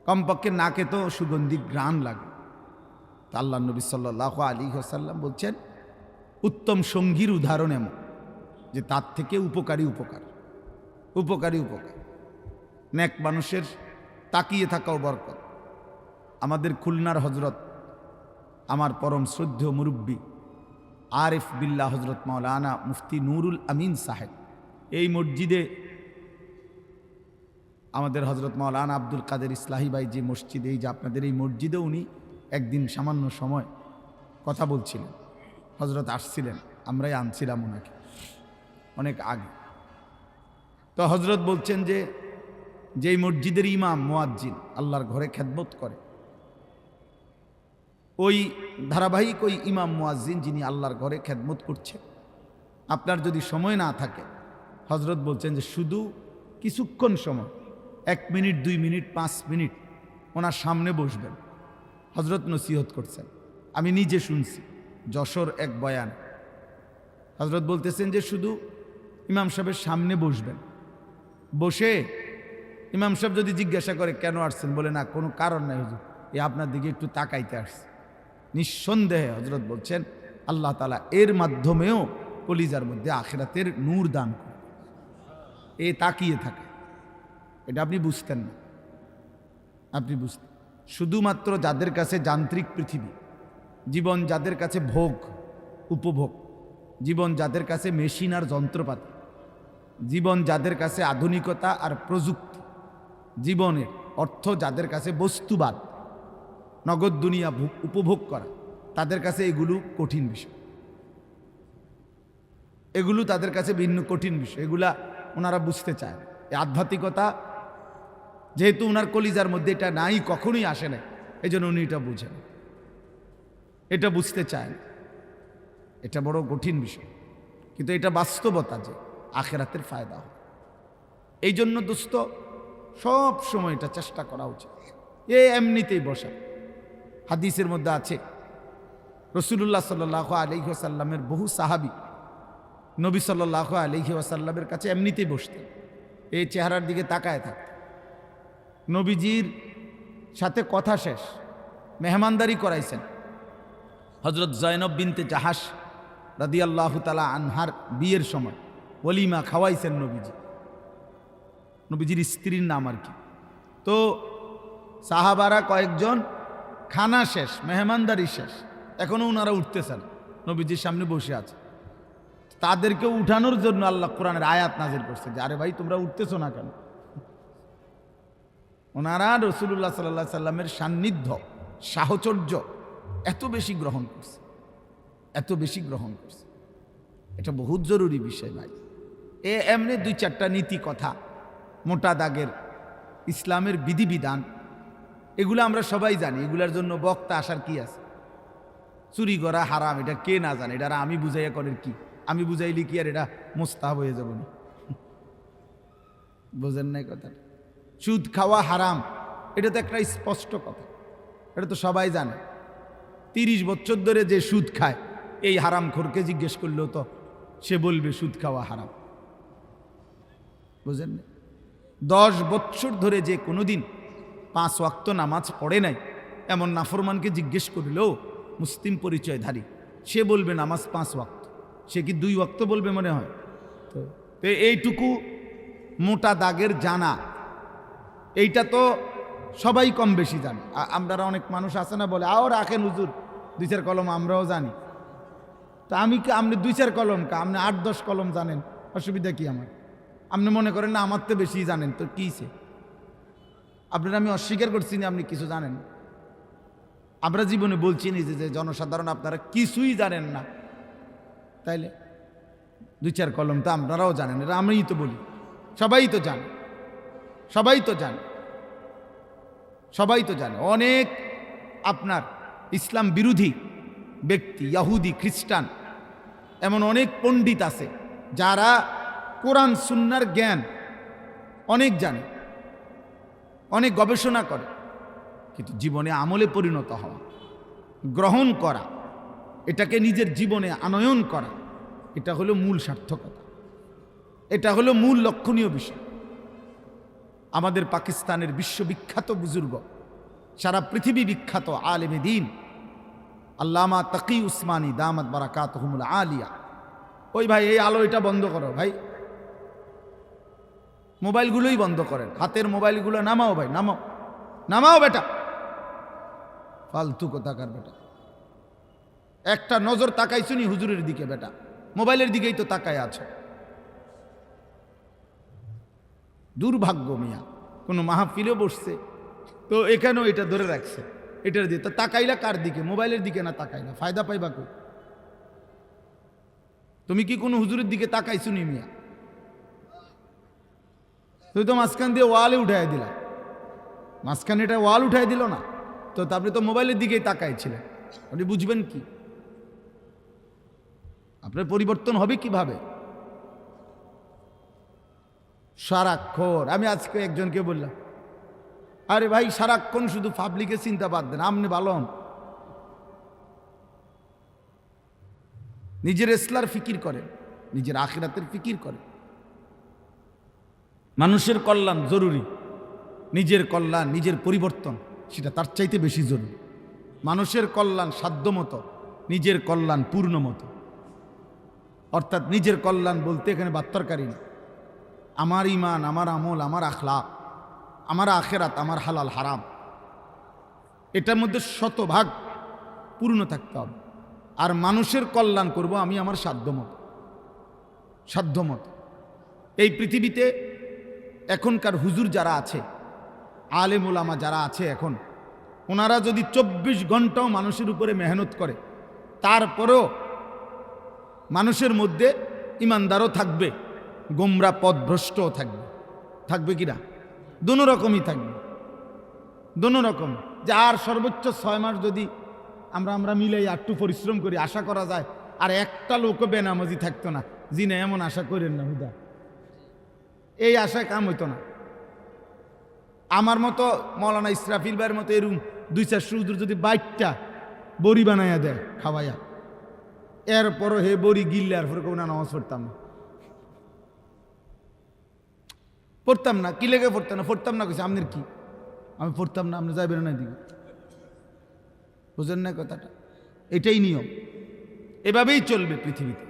কমপক্ষে নাকে তো সুগন্ধি ঘ্রাণ লাগে। তা আল্লাহ নবী সাল্লাল্লাহু আলাইহি ওয়াসাল্লাম বলছেন, উত্তম সঙ্গীর উদাহরণ এমন যে তার থেকে উপকারী উপকার। নেক মানুষের তাকিয়ে থাকাও বরকত। আমাদের খুলনার হজরত, আমার পরম শ্রদ্ধেয় মুরব্বী আরিফ বিল্লাহ হজরত মাওলানা মুফতি নুরুল আমিন সাহেব, এই মসজিদে আমাদের হজরত মাওলানা আব্দুল কাদের ইসলাহি ভাই যে মসজিদে, এই যে আপনাদের এই মসজিদে উনি একদিন সামান্য সময় কথা বলছিলেন। হজরত আসছিলেন, আমরাই আনছিলাম ওনাকে অনেক আগে। তো হজরত বলছেন যে যেই মসজিদের ইমাম মুয়াজ্জিন আল্লাহর ঘরে খেদমত করে, ওই ধারাবাহিক ওই ইমাম মুয়াজ্জিন যিনি আল্লাহর ঘরে খেদমত করছে, আপনার যদি সময় না থাকে, হজরত বলছেন যে শুধু কিছুক্ষণ সময়, 1 মিনিট 2 মিনিট 5 মিনিট ওনার সামনে বসবেন। হজরত নসিহত করছেন, আমি নিজে শুনছি যশোর এক বয়ান। হজরত বলতেছেন যে শুধু ইমাম সাহেবের সামনে বসবেন, বসে ইমাম সাহেব যদি জিজ্ঞাসা করে কেন আসছেন, বলে না কোনো কারণ নাই হুজুর, এই আপনার দিকে একটু তাকাইতে আসছে। নিঃসন্দেহে হজরত বলছেন আল্লাহ তাআলা এর মাধ্যমেও কলিজার মধ্যে আখিরাতের নূর দান করে। এ তাকিয়ে থাকে, এটা আপনি বুঝতেন না, আপনি বুঝতেন। শুধুমাত্র যাদের কাছে যান্ত্রিক পৃথিবী, জীবন যাদের কাছে ভোগ উপভোগ, জীবন যাদের কাছে মেশিন আর যন্ত্রপাতি, জীবন যাদের কাছে আধুনিকতা আর প্রযুক্তি, জীবনের অর্থ যাদের কাছে বস্তুবাদ, নগদ দুনিয়া উপভোগ করা, তাদের কাছে এগুলো কঠিন বিষয়। এগুলো তাদের কাছে ভিন্ন কঠিন বিষয়, এগুলা ওনারা বুঝতে চায়। এই আধ্যাত্মিকতা যেহেতু ওনার কলিজার মধ্যে এটা নাই, কখনোই আসে না, এই জন্য উনি এটা বুঝেন, এটা বুঝতে চায়। এটা বড় কঠিন বিষয়, কিন্তু এটা বাস্তবতা যে আখিরাতের ফায়দা হয়। এই জন্য দোস্ত সব সময় এটা চেষ্টা করা উচিত। এমনিতেই বসা, হাদিসের মধ্যে আছে রাসূলুল্লাহ সাল্লাল্লাহু আলাইহি ওয়াসাল্লামের বহু সাহাবী নবী সাল্লাল্লাহু আলাইহি ওয়াসাল্লামের কাছে এমনিতেই বসতেন, এই চেহারার দিকে তাকায় থাকতেন। নবীজির সাথে কথা শেষ, মেহমানদারি করাইছেন। হজরত জয়নব বিনতে জাহাশ রাদিয়াল্লাহু তাআলা আনহার বিয়ের সময় ওলিমা খাওয়াইছেন নবীজির স্ত্রীর নাম আর কি। তো সাহাবারা কয়েকজন, খানা শেষ, মেহমানদারি শেষ, এখনও ওনারা উঠতেছেন, নবীজির সামনে বসে আছে। তাদেরকে উঠানোর জন্য আল্লাহ কোরআনের আয়াত নাজিল করছে যে আরে ভাই তোমরা উঠতেছো না কেন? ওনারা রাসূলুল্লাহ সাল্লাল্লাহু আলাইহি সাল্লামের সান্নিধ্য, সাহচর্য এত বেশি গ্রহণ করছে, এত বেশি গ্রহণ করছে। এটা বহুত জরুরি বিষয় ভাই। এমনি 2-4টা নীতি কথা, মোটা দাগের ইসলামের বিধিবিধান, এগুলো আমরা সবাই জানি। এগুলার জন্য বক্তা আসার কি আছে? চুরি করা হারাম, এটা কে না জানে? এটা আমি বুঝাইয়া করেন কি? আমি বুঝাইলি কি আর এটা মোস্তাহাব হয়ে যাব না? বোঝেন নাই কথা? সুদ খাওয়া হারাম, এটা তো একটা স্পষ্ট কথা, এটা তো সবাই জানে। 30 বছর ধরে যে সুদ খায়, এই হারামখোরকে জিজ্ঞেস করলেও তো সে বলবে সুদ খাওয়া হারাম। বুঝেন না? 10 বছর ধরে যে কোনোদিন 5 ওয়াক্ত নামাজ পড়ে নাই, এমন নাফরমানকে জিজ্ঞেস করলেও মুসলিম পরিচয়ধারী, সে বলবে নামাজ 5 ওয়াক্ত। সে কি 2 ওয়াক্ত বলবে মনে হয়? তো এইটুকু মোটা দাগের জানা, এইটা তো সবাই কম বেশি জানে। আমরা অনেক মানুষ আছে না বলে আও রাখেন হুজুর 2-4 কলম, আমরাও জানি। তা আপনি 2-4 কলম কা, আপনি 8-10 কলম জানেন, অসুবিধা কি আমার? আপনি মনে করেন না আমার তো বেশি জানেন, তো কিছে? আপনারা আমি অস্বীকার করছি না আপনি কিছু জানেন। আমরা জীবনে বলছি নি যে জনসাধারণ আপনারা কিছুই জানেন না, তাইলে 2-4 কলম তো আপনারাও জানেন, এটা আমিই তো বলি। সবাই তো জানে, সবাই তো জানে, সবাই তো জানে। অনেক আপনার ইসলাম বিরোধী ব্যক্তি, ইহুদি, খ্রিস্টান, এমন অনেক পণ্ডিত আছে যারা কোরআন সুন্নাহর জ্ঞান অনেক জানে, অনেক গবেষণা করে, কিন্তু জীবনে আমলে পরিণত হওয়া, গ্রহণ করা, এটাকে নিজের জীবনে আনয়ন করা, এটা হলো মূল সার্থকতা, এটা হলো মূল লক্ষণীয় বিষয়। আমাদের পাকিস্তানের বিশ্ববিখ্যাত বুজুর্গ, সারা পৃথিবী বিখ্যাত আলেমে দ্বীন আল্লামা তাকি উসমানী দামাত বারাকাতুহুমুল আলিয়া, ওই ভাই এই আলো এটা বন্ধ করো ভাই, মোবাইলগুলোই বন্ধ করেন, হাতের মোবাইলগুলো নামাও ভাই, নামাও নামাও বেটা, ফালতু কোথাকার বেটা, একটা নজর তাকাইছুনি হুজুরের দিকে বেটা, মোবাইলের দিকেই তো তাকায় আছো। দুর্ভাগ্য মিয়া, কোনো মাহফিলে বসছে তো এখানেও এটা ধরে রাখছে, এটার দিয়ে তো তাকাইলা কার দিকে? মোবাইলের দিকে না তাকাইলা, ফায়দা পাইবা কই? তুমি কি কোনো হুজুরের দিকে তাকাইছো নি মিয়া? তুই তো মাঝখান দিয়ে ওয়ালে উঠাই দিলা, মাঝখানে এটা ওয়াল উঠাই দিল না তো, তারপরে তো মোবাইলের দিকেই তাকাইছিলেন, আপনি বুঝবেন কি? আপনার পরিবর্তন হবে কিভাবে? সারাক্ষণ, আমি আজকে একজনকে বললাম, আরে ভাই সারাক্ষণ শুধু পাবলিকের চিন্তা বাদ দেন, আপনি ভালো হন, নিজের ইসলার ফিকির করেন, নিজের আখিরাতের ফিকির করেন। মানুষের কল্যাণ জরুরি, নিজের কল্যাণ, নিজের পরিবর্তন সেটা তার চাইতে বেশি জরুরি। মানুষের কল্যাণ সাধ্যমতো, নিজের কল্যাণ পূর্ণ মতো। অর্থাৎ নিজের কল্যাণ বলতে এখানে বাত্তরকারী না, আমার ইমান, আমার আমল, আমার আখলাক, আমার আখেরাত, আমার হালাল হারাম, এটার মধ্যে শতভাগ পূর্ণ থাকতে হবে। আর মানুষের কল্যাণ করব আমি আমার সাধ্যমতো, সাধ্যমতো। এই পৃথিবীতে এখনকার হুজুর যারা আছে, আলেম ওলামা যারা আছে এখন, ওনারা যদি 24 ঘন্টাও মানুষের উপরে মেহনত করে, তারপরেও মানুষের মধ্যে ইমানদারও থাকবে, গোমরা পথভ্রষ্টও থাকবে। থাকবে কিনা? দোনো রকমই থাকবে, দোনো রকম। যে আর সর্বোচ্চ 6 মাস যদি আমরা মিলাই একটু পরিশ্রম করি, আশা করা যায় আর একটা লোকও বেনামাজি থাকতো না। জি না, এমন আশা করেন না হুদা, এই আশায় কাম হইতো না। আমার মতো মৌলানা ইসরাফিল ভাইয়ের মতো এরকম 2-4 হুজুর যদি 22টা বড়ি বানাইয়া দেয় খাওয়াইয়া, এরপরও হে বড়ি গিললে আর পরে না নামাজ পড়তাম না, পড়তাম না। কি লেগে পড়তাম না? পড়তাম না কইছে আপনার কি? আমি পড়তাম না, আপনি যাইবেন না দিকে, বুঝেন না কথাটা? এটাই নিয়ম, এভাবেই চলবে পৃথিবীতে।